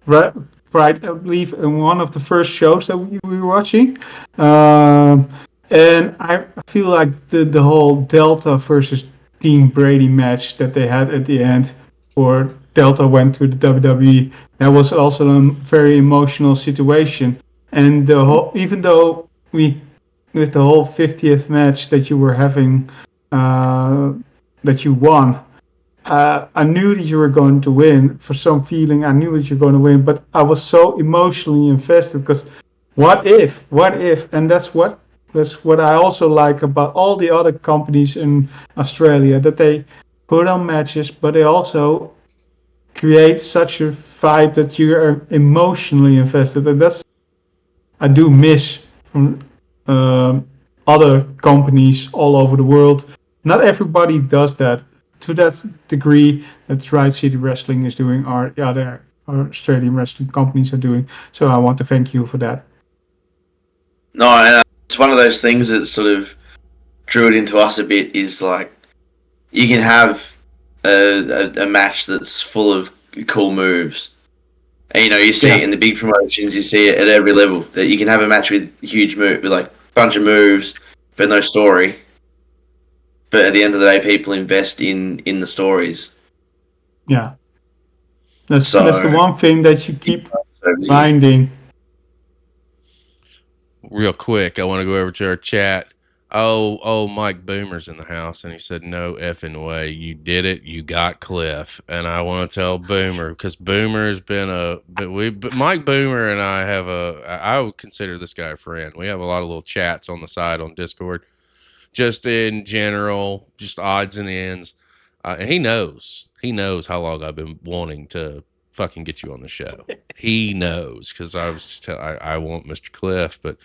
right? I believe in one of the first shows that we were watching, and I feel like the whole Delta versus Team Brady match that they had at the end, or Delta went to the WWE. That was also a very emotional situation, and the whole, even though with the whole 50th match that you were having, that you won, I knew that you were going to win. For some feeling, I knew that you were going to win, but I was so emotionally invested because what if? And that's what I also like about all the other companies in Australia, that they put on matches, but they also create such a vibe that you are emotionally invested, and that's I do miss from other companies all over the world. Not everybody does that to that degree that Riot City Wrestling is doing, or the other Australian wrestling companies are doing. So I want to thank you for that. No, and it's one of those things that sort of drew it into us a bit. Is like you can have a match that's full of cool moves. And, you see it in the big promotions. You see it at every level. That you can have a match with huge move, with like a bunch of moves, but no story. But at the end of the day, people invest in the stories. Yeah, that's the one thing that you keep finding. Real quick, I want to go over to our chat. Oh, Mike Boomer's in the house, and he said, "No effing way, you did it. You got Cliff." And I want to tell Boomer, because Boomer's been Mike Boomer and I would consider this guy a friend. We have a lot of little chats on the side on Discord, just in general, just odds and ends. And he knows how long I've been wanting to fucking get you on the show. He knows, because I was just I want Mr. Cliff, but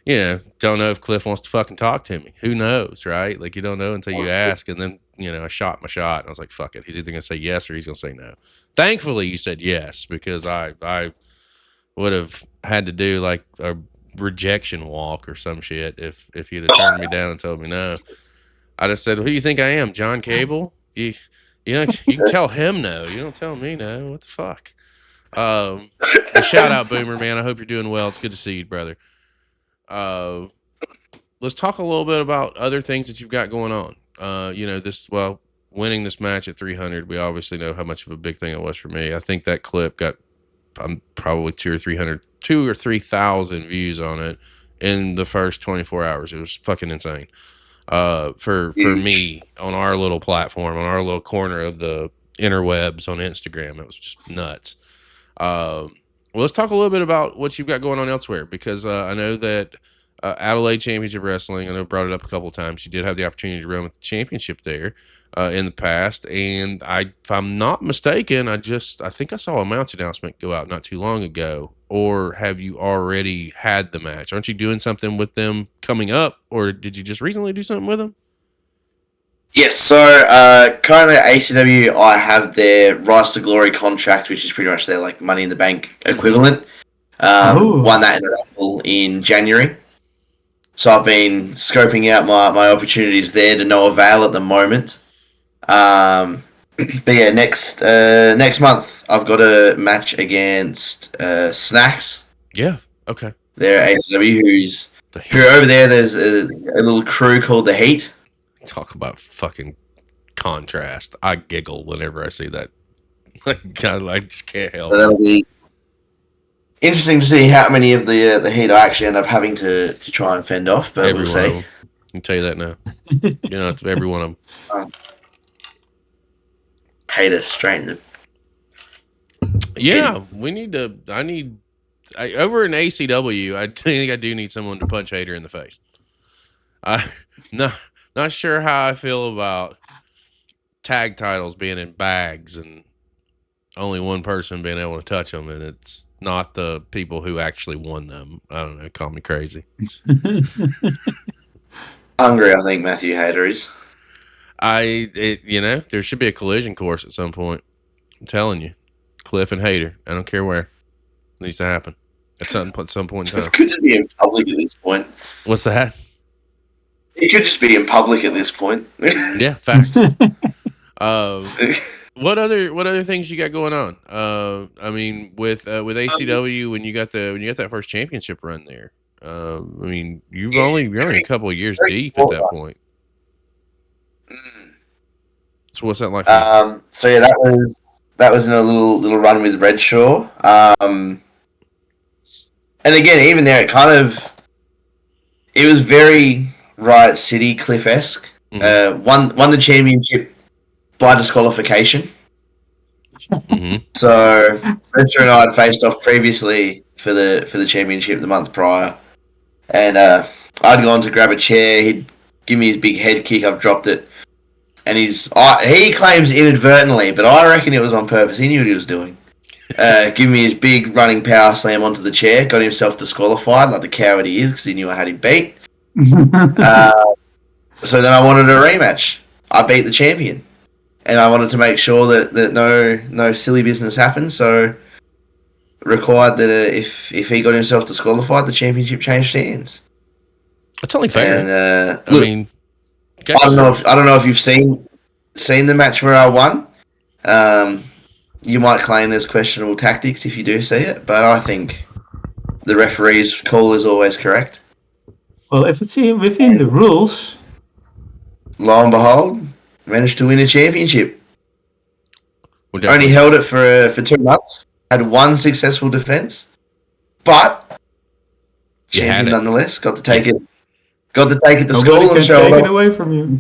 don't know if Cliff wants to fucking talk to me. Who knows, right? Like, you don't know until you ask. And then, I shot my shot, and I was like, fuck it. He's either going to say yes or he's going to say no. Thankfully, you said yes, because I would have had to do like a rejection walk or some shit if you'd have turned me down and told me no. I just said, who do you think I am, John Cable? You can tell him no. You don't tell me no. What the fuck? Shout out, Boomer, man. I hope you're doing well. It's good to see you, brother. Let's talk a little bit about other things that you've got going on. Winning this match at 300, we obviously know how much of a big thing it was for me. I think that clip got probably 2,000 or 3,000 views on it in the first 24 hours. It was fucking insane. For me, on our little platform, on our little corner of the interwebs on Instagram, it was just nuts. Well, let's talk a little bit about what you've got going on elsewhere, because I know that Adelaide Championship Wrestling, I know I brought it up a couple of times. You did have the opportunity to run with the championship there in the past, and if I'm not mistaken, I think I saw a announce announcement go out not too long ago. Or have you already had the match? Aren't you doing something with them coming up, or did you just recently do something with them? Yes, so currently at ACW, I have their Rise to Glory contract, which is pretty much their like Money in the Bank equivalent. Won that in a raffle in January. So I've been scoping out my opportunities there to no avail at the moment. But yeah, next month I've got a match against Snacks. Yeah, okay. They're ACW, who over there. There's a little crew called the Heat. Talk about fucking contrast. I giggle whenever I see that. God, I just can't help. So that'll be interesting to see how many of the Heat I actually end up having to try and fend off. But we'll see. I can tell you that now. It's every one of them. Hate us straight in the. Yeah, we need to. Over in ACW, I think I do need someone to punch Hater in the face. Not sure how I feel about tag titles being in bags and only one person being able to touch them, and it's not the people who actually won them. I don't know. Call me crazy. Hungry, I think Matthew Hater is. There should be a collision course at some point. I'm telling you, Cliff and Hater. I don't care where. It needs to happen at some point in time. It could just be in public at this point. What's that? It could just be in public at this point. Yeah, facts. What other things you got going on? With ACW, when you got that first championship run there. You're only a couple of years deep at that point. So what's that like? So yeah, that was in a little run with Redshaw. And again, even there, it was very Riot City Cliff-esque. Won the championship by disqualification. Mm-hmm. So Spencer and I had faced off previously for the championship the month prior, and I'd gone to grab a chair. He'd give me his big head kick. I've dropped it, and he claims inadvertently, but I reckon it was on purpose. He knew what he was doing. Give me his big running power slam onto the chair. Got himself disqualified like the coward he is because he knew I had him beat. So then I wanted a rematch. I beat the champion. And I wanted to make sure that no silly business happened, so required that if he got himself disqualified, the championship changed hands. That's only fair. And I mean, I don't know if you've seen the match where I won. You might claim there's questionable tactics if you do see it, but I think the referee's call is always correct. Well, if it's within the rules, Lo and behold, managed to win a championship. Only held it for 2 months. Had one successful defense, but champion nonetheless. Got to take it. Got to take it to school and show take it away from you.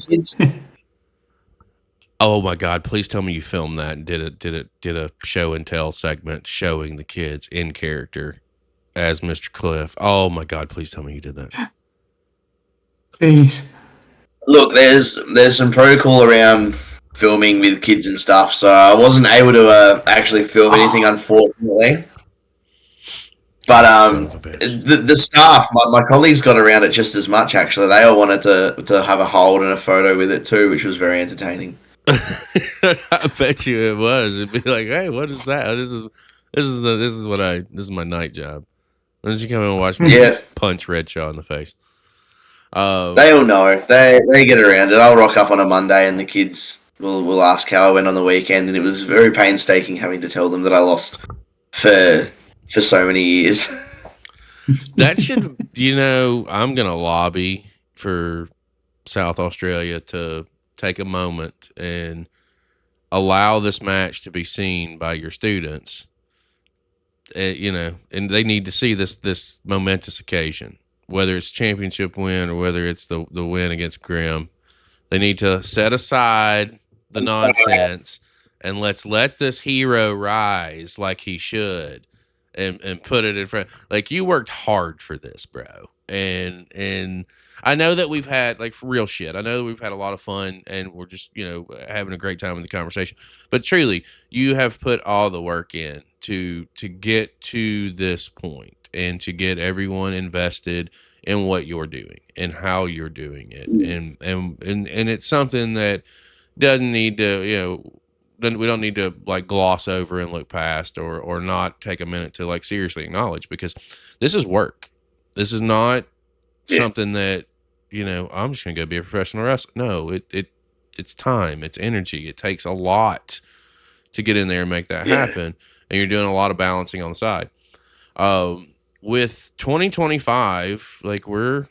Oh my God! Please tell me you filmed that and did a show and tell segment showing the kids in character as Mr. Cliff. Oh my God! Please tell me you did that. Please. Look, there's some protocol around filming with kids and stuff, so I wasn't able to actually film anything, unfortunately. But the staff, my colleagues got around it just as much. Actually, they all wanted to have a hold and a photo with it too, which was very entertaining. I bet you it was. It'd be like, hey, what is that? This is my night job. Why don't you come and watch me punch Redshaw in the face? They all know. They get around it. I'll rock up on a Monday and the kids will ask how I went on the weekend, and it was very painstaking having to tell them that I lost for so many years. That should, I'm going to lobby for South Australia to take a moment and allow this match to be seen by your students, and they need to see this momentous occasion, whether it's championship win or whether it's the win against Grimm. They need to set aside the nonsense and let's let this hero rise like he should. And put it in front. Like, you worked hard for this, bro. And I know that we've had, like, for real shit, I know that we've had a lot of fun and we're just, having a great time in the conversation. But truly, you have put all the work in to get to this point and to get everyone invested in what you're doing and how you're doing it. And it's something that doesn't need to, then we don't need to like gloss over and look past or not take a minute to like seriously acknowledge, because this is work. This is not something that, I'm just going to go be a professional wrestler. No, it's time, it's energy. It takes a lot to get in there and make that happen. And you're doing a lot of balancing on the side. With 2025, like we're,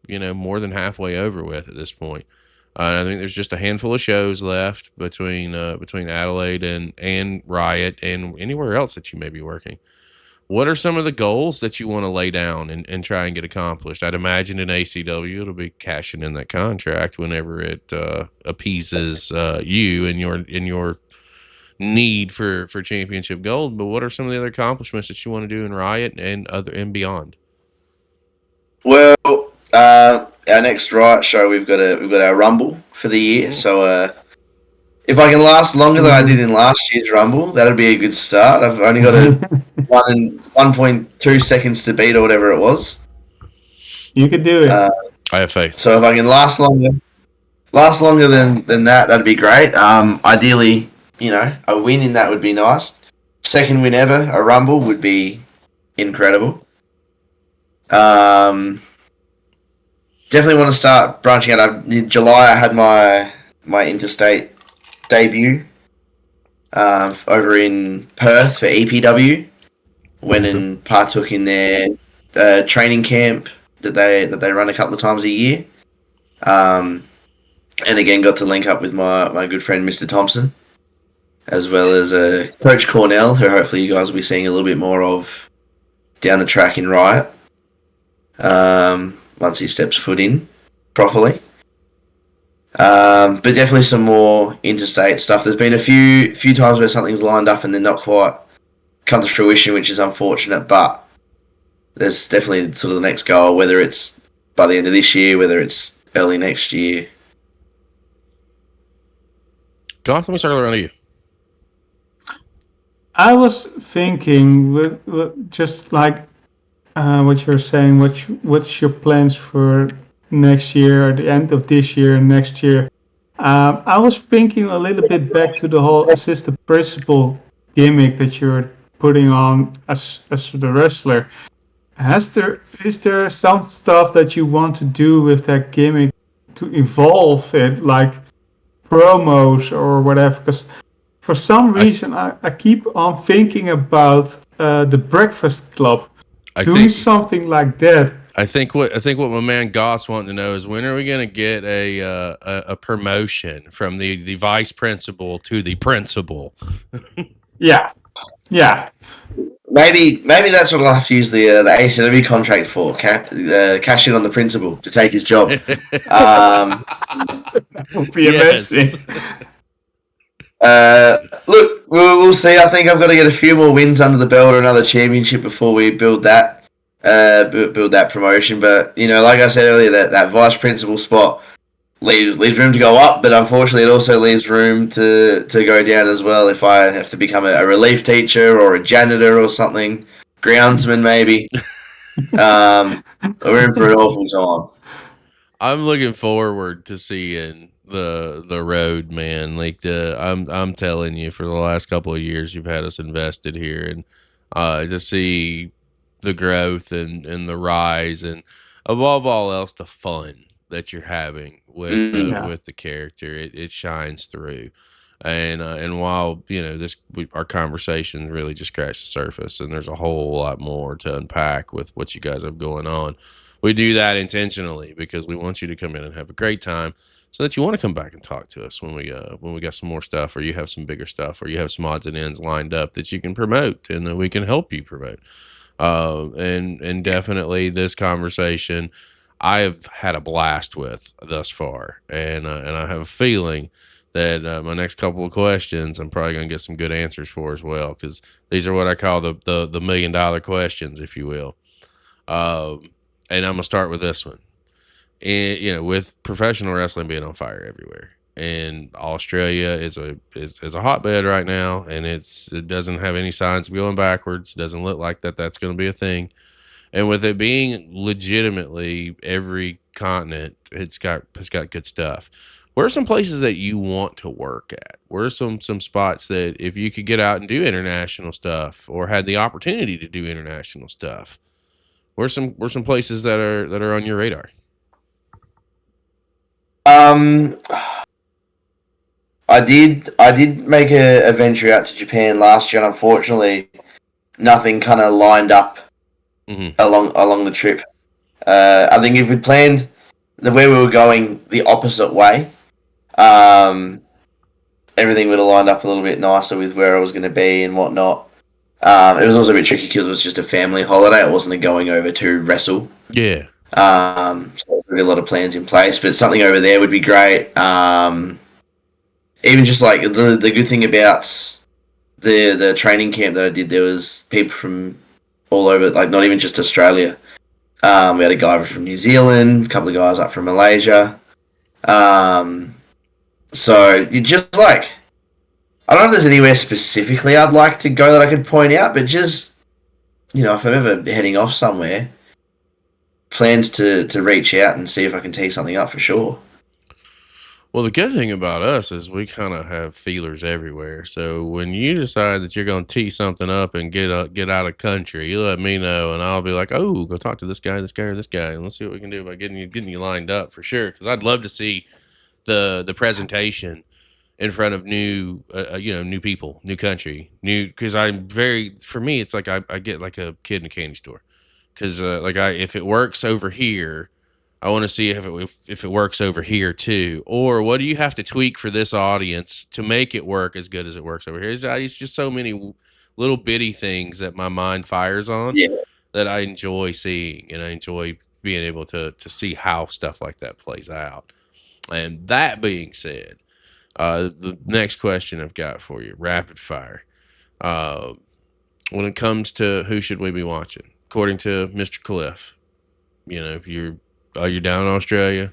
more than halfway over with at this point. I think there's just a handful of shows left between Adelaide and Riot and anywhere else that you may be working. What are some of the goals that you want to lay down and try and get accomplished? I'd imagine in ACW it'll be cashing in that contract whenever it appeases you and your need for championship gold. But what are some of the other accomplishments that you want to do in Riot and beyond? Well, our next Riot show, we've got our Rumble for the year. So if I can last longer than I did in last year's Rumble, that'd be a good start. I've only got 1.2 seconds to beat or whatever it was. You could do it. I have faith. So if I can last longer than that, that'd be great. Ideally, a win in that would be nice. Second win ever, a Rumble, would be incredible. Definitely want to start branching out. In July, I had my interstate debut over in Perth for EPW. Went and partook in their training camp that they run a couple of times a year. And again, got to link up with my good friend Mr. Thompson, as well as Coach Cornell, who hopefully you guys will be seeing a little bit more of down the track in Riot. Once he steps foot in properly. But definitely some more interstate stuff. There's been a few times where something's lined up and then not quite come to fruition, which is unfortunate. But there's definitely sort of the next goal, whether it's by the end of this year, whether it's early next year. Goth, let me circle around to you. I was thinking with just like what you're saying. What's your plans for next year, or the end of this year and next year? I was thinking a little bit back to the whole assistant principal gimmick that you're putting on as the wrestler. Is there some stuff that you want to do with that gimmick to evolve it, like promos or whatever? Because for some reason I keep on thinking about the Breakfast Club doing something like that. I think what my man Goss wanting to know is, when are we going to get a promotion from the vice principal to the principal? Yeah. Maybe that's what I'll have to use the ACW contract for. Cash in on the principal to take his job. That would be amazing. Look, we'll see. I think I've got to get a few more wins under the belt or another championship before we build that promotion. But like I said earlier, that vice principal spot leaves room to go up, but unfortunately it also leaves room to go down as well if I have to become a relief teacher or a janitor or something, groundsman maybe. We're in for an awful time. I'm looking forward to seeing the road, man. Like I'm telling you, for the last couple of years you've had us invested here, and to see the growth and the rise, and above all else the fun that you're having with the character, it shines through. And while our conversations really just scratched the surface, and there's a whole lot more to unpack with what you guys have going on, we do that intentionally because we want you to come in and have a great time, so that you want to come back and talk to us when we got some more stuff, or you have some bigger stuff, or you have some odds and ends lined up that you can promote and that we can help you promote. And definitely this conversation I have had a blast with thus far, and I have a feeling that my next couple of questions I'm probably going to get some good answers for as well, because these are what I call the $1 million questions, if you will. And I'm going to start with this one. And, with professional wrestling being on fire everywhere, and Australia is a hotbed right now, and it doesn't have any signs of going backwards. Doesn't look like that's going to be a thing. And with it being legitimately every continent, it's got good stuff. Where are some places that you want to work at? Where are some spots that, if you could get out and do international stuff, or had the opportunity to do international stuff, where are some places that are on your radar? I did make a venture out to Japan last year, and unfortunately nothing kind of lined up along the trip. I think if we planned the way we were going the opposite way, everything would have lined up a little bit nicer with where I was going to be and whatnot. It was also a bit tricky because it was just a family holiday. It wasn't a going over to wrestle. Yeah. So there were a lot of plans in place, but something over there would be great. Even just like the good thing about the training camp that I did, there was people from all over, like not even just Australia. We had a guy from New Zealand, a couple of guys up from Malaysia. So you just like, I don't know if there's anywhere specifically I'd like to go that I could point out, but just, if I'm ever heading off somewhere, plans to reach out and see if I can tee something up for sure. Well, the good thing about us is we kind of have feelers everywhere. So when you decide that you're going to tee something up and get out of country, you let me know, and I'll be like, oh, go talk to this guy, or this guy, and let's see what we can do about getting you lined up for sure. Because I'd love to see the presentation in front of new people, new country, because for me, it's like I get like a kid in a candy store. Because if it works over here, I want to see if it works over here too, or what do you have to tweak for this audience to make it work as good as it works over here? It's just so many little bitty things that my mind fires on that I enjoy seeing, and I enjoy being able to see how stuff like that plays out. And that being said, the next question I've got for you, rapid fire. When it comes to who should we be watching, according to Mr. Cliff, you're down in Australia.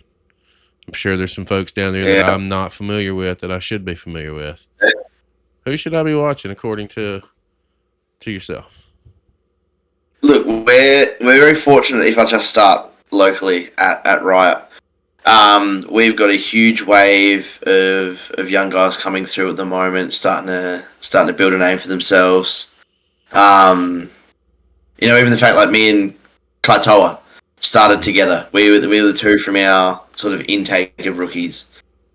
I'm sure there's some folks down there that I'm not familiar with that I should be familiar with. Who should I be watching according to yourself? Look, we're very fortunate if I just start locally at Riot. We've got a huge wave of young guys coming through at the moment, starting to build a name for themselves. Even the fact like me and Kaitoa started together. We were the two from our sort of intake of rookies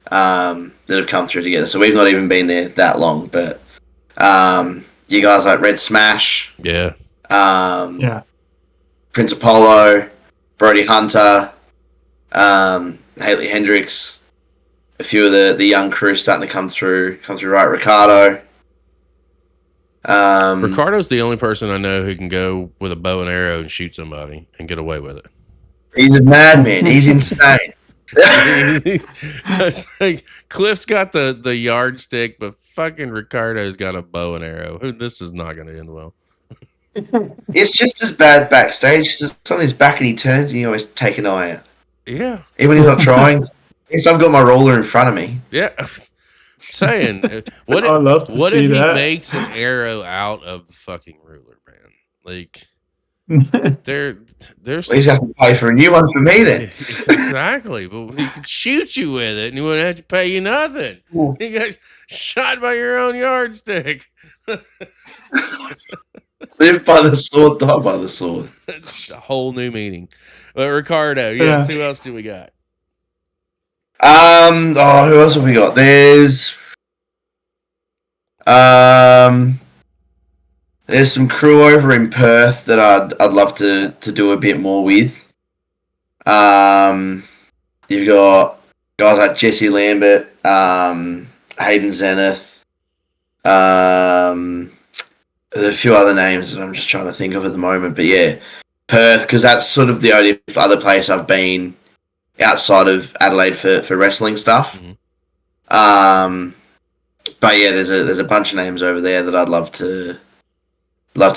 that have come through together. So we've not even been there that long, but you guys like Red Smash, Prince Apollo, Brody Hunter, Haley Hendricks, a few of the young crews starting to come through right. Ricardo. Ricardo's the only person I know who can go with a bow and arrow and shoot somebody and get away with it. He's a madman. He's insane. It's like Cliff's got the yardstick, but fucking Ricardo's got a bow and arrow. This is not going to end well. It's just as bad backstage because it's on his back and he turns and you always take an eye out. Yeah. Even when he's not trying. Yes, I've got my roller in front of me. Yeah. Saying, what if he makes an arrow out of the fucking ruler, man? Like, there's he's have to pay for a new one for me then. Exactly, but he could shoot you with it and he wouldn't have to pay you nothing. You got shot by your own yardstick. Live by the sword, die by the sword. A whole new meaning. But Ricardo, yes. Who else do we got? Who else have we got? There's some crew over in Perth that I'd love to do a bit more with. You've got guys like Jesse Lambert, Hayden Zenith, there's a few other names that I'm just trying to think of at the moment. But yeah, Perth, because that's sort of the only other place I've been outside of Adelaide for wrestling stuff. Mm-hmm. But yeah, there's a bunch of names over there that I'd love to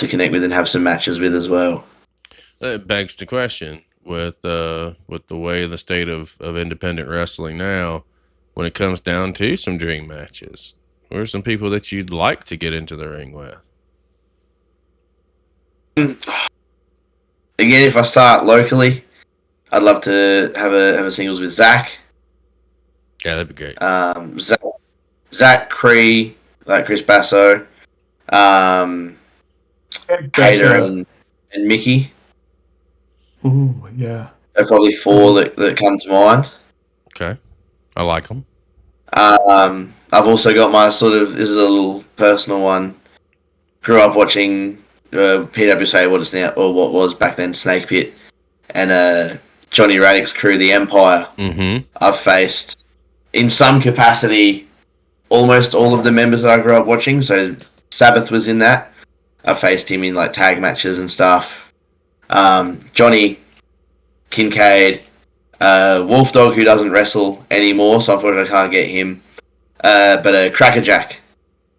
connect with and have some matches with as well. That begs the question with the way the state of independent wrestling now, when it comes down to some dream matches, who are some people that you'd like to get into the ring with? Again, if I start locally, I'd love to have a singles with Zach. Yeah, that'd be great. Zach Cree, like Chris Basso, Hader and Mickey. Ooh, yeah. They're probably four that come to mind. Okay, I like them. I've also got my this is a little personal one. Grew up watching PWSA, what is now or what was back then Snake Pit, and Johnny Raddick's crew, the Empire. Mm-hmm. I've faced in some capacity almost all of the members that I grew up watching. So Sabbath was in that. I faced him in like tag matches and stuff. Johnny Kincaid, Wolf Dog, who doesn't wrestle anymore, so unfortunately I can't get him. But Crackerjack.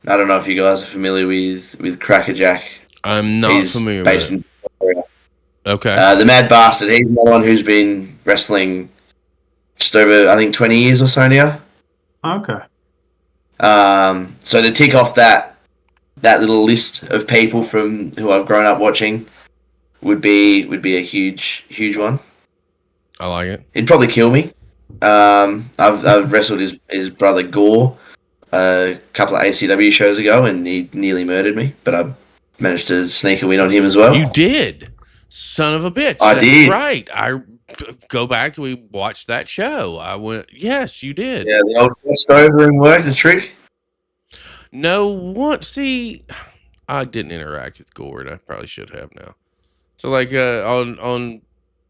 I don't know if you guys are familiar with Crackerjack. I'm not familiar with it. Okay. The Mad Bastard, he's another one who's been wrestling just over, I think, 20 years or so now. Okay. So to tick off that little list of people from who I've grown up watching would be a huge one. I like it. He'd probably kill me. I've wrestled his brother Gore a couple of ACW shows ago, and he nearly murdered me, but I managed to sneak a win on him as well. You did, son of a bitch. That's did. Right. I go back. We watched that show. I went. Yes, you did. Yeah, the old crossed over and worked the trick. No, see, I didn't interact with Gore, and I probably should have now. So, like, on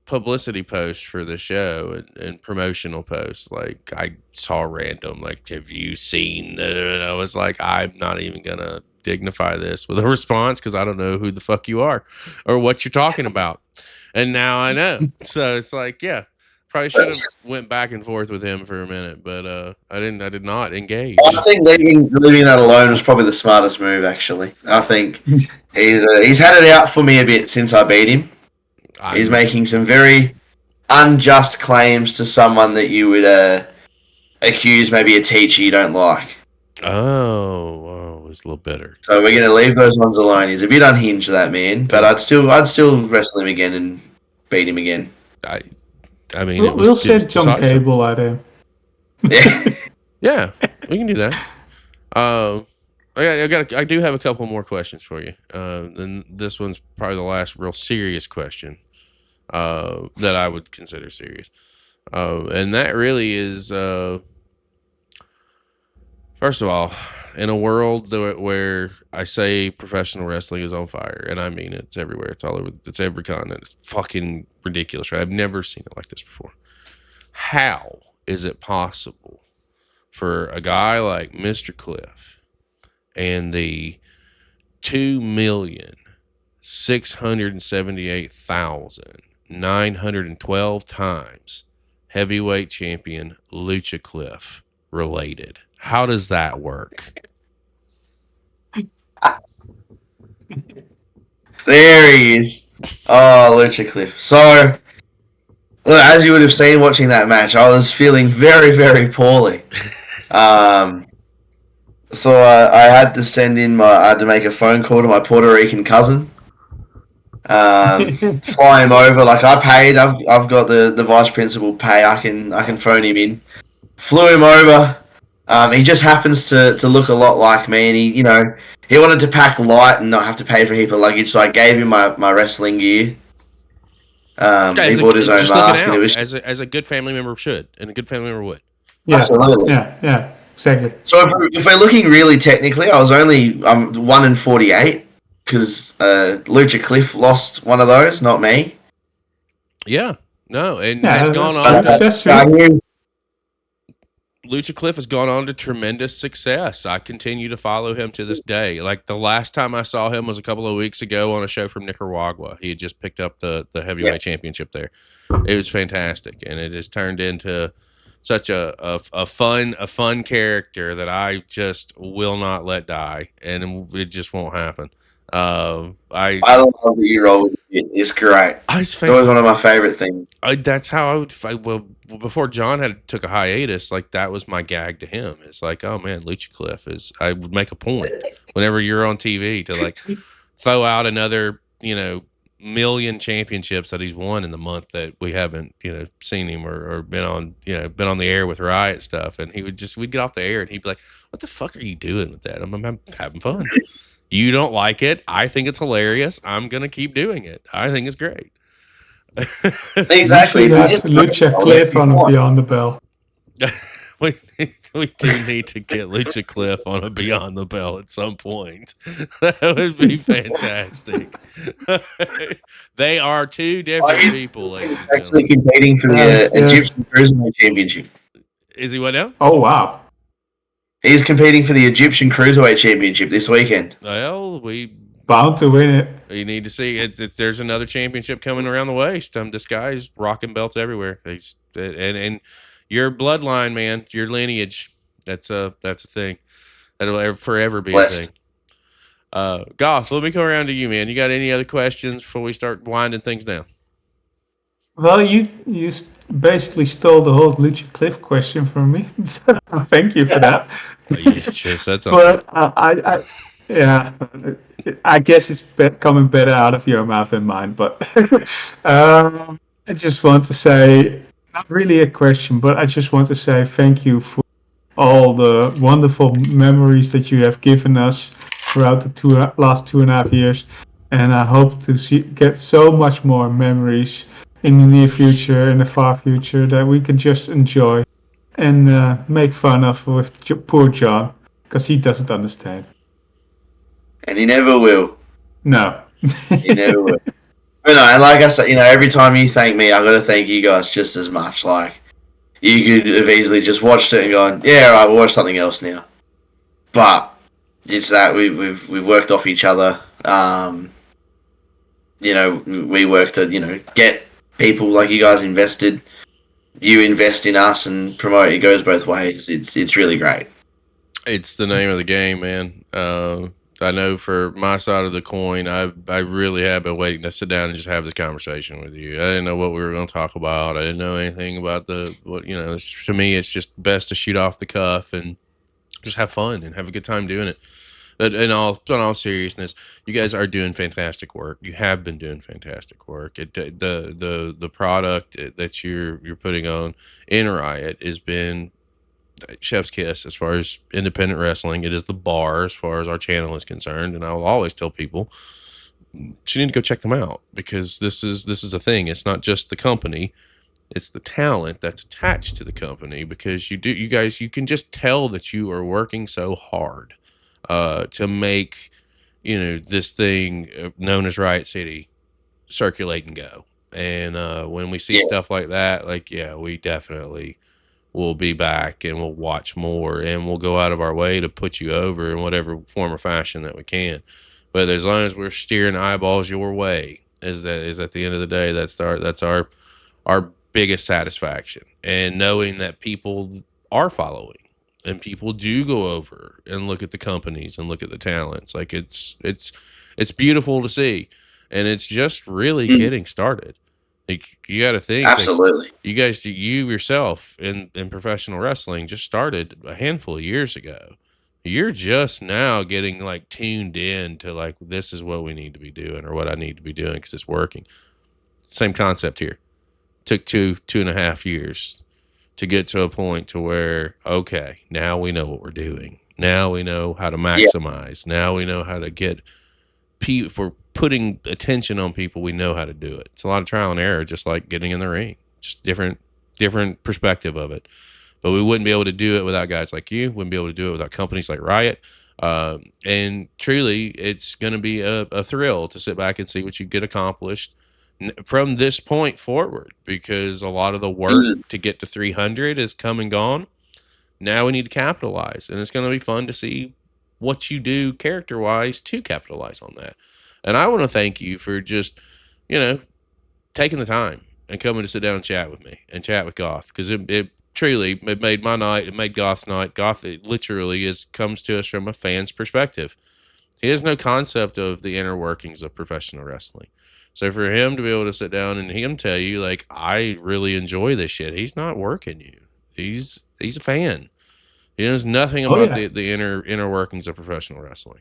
publicity posts for the show and promotional posts, like, I saw random, like, have you seen? And I was like, I'm not even gonna dignify this with a response because I don't know who the fuck you are or what you're talking about. And now I know. So it's like, yeah, Probably should have went back and forth with him for a minute, but I did not engage. I think leaving that alone was probably the smartest move. Actually, I think he's had it out for me a bit since I beat him. He's making some very unjust claims to someone that you would accuse maybe a teacher you don't like. Oh, it's a little better. So we're gonna leave those ones alone. He's a bit unhinged, that man. But I'd still wrestle him again and beat him again. I mean, we'll send John Cable at him. Yeah, yeah, we can do that. I do have a couple more questions for you. And this one's probably the last real serious question that I would consider serious. And that really is, first of all, in a world where I say professional wrestling is on fire, and I mean it, it's everywhere, it's all over, it's every continent, it's fucking ridiculous, right? I've never seen it like this before. How is it possible for a guy like Mr. Cliff and the 2,678,912 times heavyweight champion Lucha Cliff related? How does that work? there he is. Oh, Lucha Cliff. So, look, as you would have seen watching that match, I was feeling very, very poorly. So I had to I had to make a phone call to my Puerto Rican cousin. Fly him over. Like, I paid. I've got the vice principal pay. I can phone him in. Flew him over. He just happens to look a lot like me, and he wanted to pack light and not have to pay for a heap of luggage, so I gave him my wrestling gear. He bought his own mask, and it was as a good family member should, and a good family member would. Yeah, absolutely. Yeah, exactly. So if we're looking really technically, I was only 1-48 because Lucha Cliff lost one of those, not me. Yeah, no, and Yeah, has gone that's- on. that's true. Lucha Cliff has gone on to tremendous success. I continue to follow him to this day. Like, the last time I saw him was a couple of weeks ago on a show from Nicaragua. He had just picked up the heavyweight championship there. It was fantastic, and it has turned into such a fun character that I just will not let die, and it just won't happen. I love that you roll with it. It's great. It's always one of my favorite things. That's how I would fight. Well, before John took a hiatus, like, that was my gag to him. It's like, oh man, Lucha Cliff is. I would make a point whenever you're on TV to like throw out another, million championships that he's won in the month that we haven't, seen him or been on the air with Riot stuff. And we'd get off the air and he'd be like, what the fuck are you doing with that? I'm having fun. You don't like it. I think it's hilarious. I'm going to keep doing it. I think it's great. Exactly. Lucha Cliff on Beyond the Bell. we do need to get Lucha Cliff on a Beyond the Bell at some point. That would be fantastic. They are two different people. He's actually competing for the Egyptian Cruiserweight Championship. Is he what now? Oh, wow. He's competing for the Egyptian Cruiserweight Championship this weekend. Well, we bound to win it. You need to see it. There's another championship coming around the waist. This guy's rocking belts everywhere. And your bloodline, man, your lineage. That's a thing. That'll forever be a thing. Goth, let me come around to you, man. You got any other questions before we start winding things down? Well, you basically stole the whole Lucha Cliff question from me. So thank you for that. You just said something. But I guess it's coming better out of your mouth than mine. But I just want to say, not really a question, but I just want to say thank you for all the wonderful memories that you have given us throughout the last 2.5 years. And I hope to get so much more memories in the near future, in the far future, that we can just enjoy and make fun of with poor John, because he doesn't understand. And he never will. No. He never will. But no, and like I said, every time you thank me, I've got to thank you guys just as much. Like, you could have easily just watched it and gone, yeah, all right, we'll watch something else now. But it's that we've worked off each other. We work to, get people like you guys invested. you invest in us and promote. It goes both ways. It's really great. It's the name of the game, man. I know for my side of the coin, I really have been waiting to sit down and just have this conversation with you. I didn't know what we were going to talk about. I didn't know anything about to me, it's just best to shoot off the cuff and just have fun and have a good time doing it. But in all seriousness, you guys are doing fantastic work. You have been doing fantastic work. The product that you're putting on in Riot has been chef's kiss as far as independent wrestling. It is the bar as far as our channel is concerned, and I will always tell people you need to go check them out, because this is a thing. It's not just the company, it's the talent that's attached to the company, because you can just tell that you are working so hard to make this thing known as Riot City circulate and go. And when we see stuff like that, we definitely we'll be back and we'll watch more and we'll go out of our way to put you over in whatever form or fashion that we can. But as long as we're steering eyeballs your way, is at the end of the day, that's our biggest satisfaction. And knowing that people are following and people do go over and look at the companies and look at the talents, it's beautiful to see. And it's just really getting started. You got to think. Absolutely. You yourself in professional wrestling just started a handful of years ago. You're just now getting tuned in to this is what we need to be doing, or what I need to be doing, because it's working. Same concept here. Took 2.5 years to get to a point to where, okay, now we know what we're doing. Now we know how to maximize. Yeah. Now we know how to get if we're putting attention on people, we know how to do it. It's a lot of trial and error, just like getting in the ring, just different perspective of it. But we wouldn't be able to do it without guys like you. Wouldn't be able to do it without companies like Riot. And truly, it's going to be a thrill to sit back and see what you get accomplished from this point forward, because a lot of the work to get to 300 is come and gone. Now we need to capitalize, and it's going to be fun to see what you do character-wise to capitalize on that. And I want to thank you for just, taking the time and coming to sit down and chat with me and chat with Goth, because it truly made my night. It made Goth's night. Goth, it literally comes to us from a fan's perspective. He has no concept of the inner workings of professional wrestling. So for him to be able to sit down and him tell you, I really enjoy this shit, he's not working you. He's a fan. He knows nothing about the inner workings of professional wrestling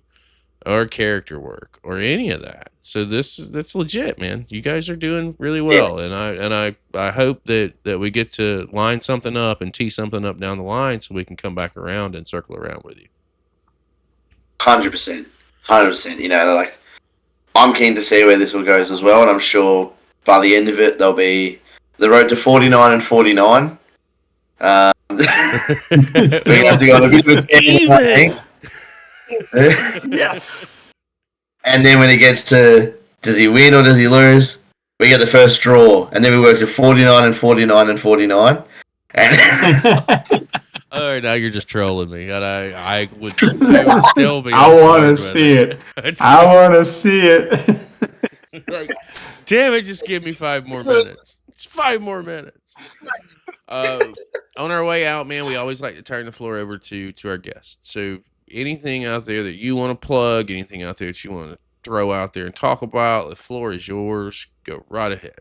or character work or any of that. So that's legit, man. You guys are doing really well. Yeah. And I hope that we get to line something up and tee something up down the line so we can come back around and circle around with you. 100%. I'm keen to see where this will goes as well. And I'm sure by the end of it, there'll be the road to 49 and 49. We have to go on a bit of a tangent. Yes. And then when it gets to, does he win or does he lose? We get the first draw, and then we work to 49 and 49 and 49. All right, now you're just trolling me, and I would still be. I want to see it. I want to see it. Damn it! Just give me 5 more minutes. It's 5 more minutes. On our way out, man, we always like to turn the floor over to our guests. So anything out there that you want to plug, anything out there that you want to throw out there and talk about, the floor is yours. Go right ahead.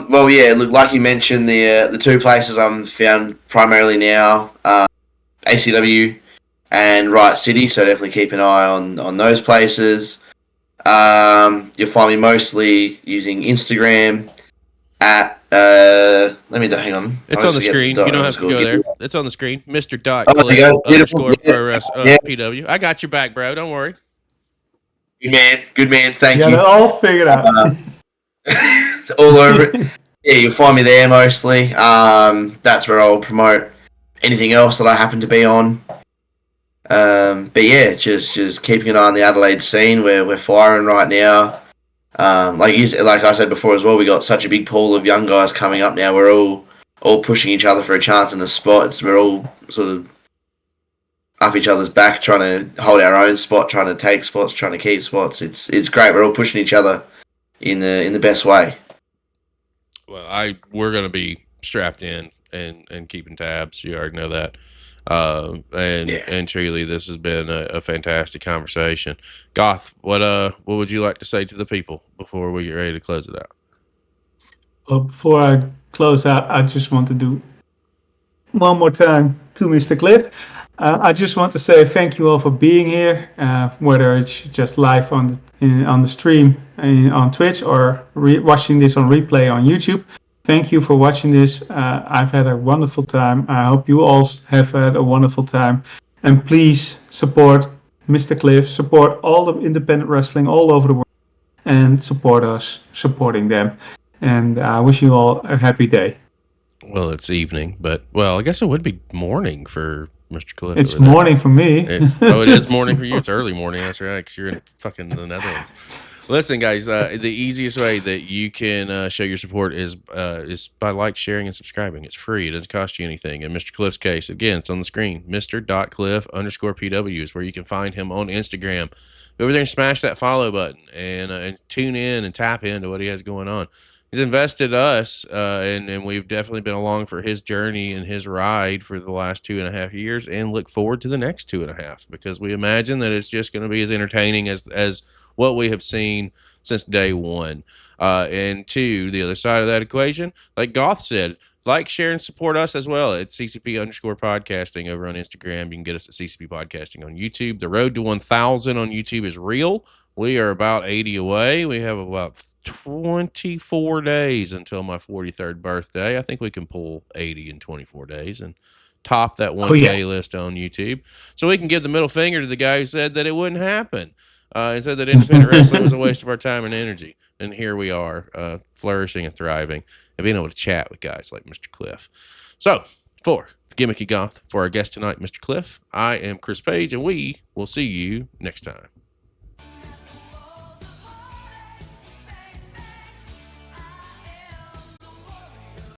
Well, yeah, look, like you mentioned, the 2 places I'm found primarily now, ACW and Riot City, so definitely keep an eye on those places. You'll find me mostly using Instagram at, hang on. It's on the screen. You don't have to go there. It's on the screen. Mr. Dot PW. I got your back, bro. Don't worry. Good man. Thank you. Got it all figured out. All over it. Yeah, you'll find me there mostly. That's where I'll promote anything else that I happen to be on. But yeah, just keeping an eye on the Adelaide scene where we're firing right now. Like I said before as well, we got such a big pool of young guys coming up now. We're all pushing each other for a chance in the spots. We're all sort of up each other's back, trying to hold our own spot, trying to take spots, trying to keep spots. It's great. We're all pushing each other in the best way. We're going to be strapped in and keeping tabs. You already know that. And truly, this has been a fantastic conversation. Goth, what would you like to say to the people before we get ready to close it out? Well, before I close out, I just want to do one more time to Mr. Cliff. I just want to say thank you all for being here, whether it's just live on the stream on Twitch or watching this on replay on YouTube. Thank you for watching this. I've had a wonderful time. I hope you all have had a wonderful time. And please support Mr. Cliff, support all the independent wrestling all over the world, and support us supporting them. And I wish you all a happy day. Well, it's evening, but I guess it would be morning for Mr. Cliff. It's morning for me. It is morning for you. It's early morning. That's right, because you're in fucking the Netherlands. Listen, guys, the easiest way that you can show your support is by sharing, and subscribing. It's free. It doesn't cost you anything. In Mr. Cliff's case, again, it's on the screen. Mr.Cliff_PW is where you can find him on Instagram. Go over there and smash that follow button and tune in and tap into what he has going on. He's invested us, and we've definitely been along for his journey and his ride for the last 2.5 years, and look forward to the next 2.5, because we imagine that it's just going to be as entertaining as what we have seen since day one. And to the other side of that equation, like Goth said, like, share, and support us as well at CCP_podcasting over on Instagram. You can get us at CCP Podcasting on YouTube. The road to 1,000 on YouTube is real. We are about 80 away. We have about 24 days until my 43rd birthday. I think we can pull 80 in 24 days and top that 1K list on YouTube. So we can give the middle finger to the guy who said that it wouldn't happen and said that independent wrestling was a waste of our time and energy. And here we are, flourishing and thriving and being able to chat with guys like Mr. Cliff. So for the Gimmicky Goth, for our guest tonight, Mr. Cliff, I am Chris Page, and we will see you next time.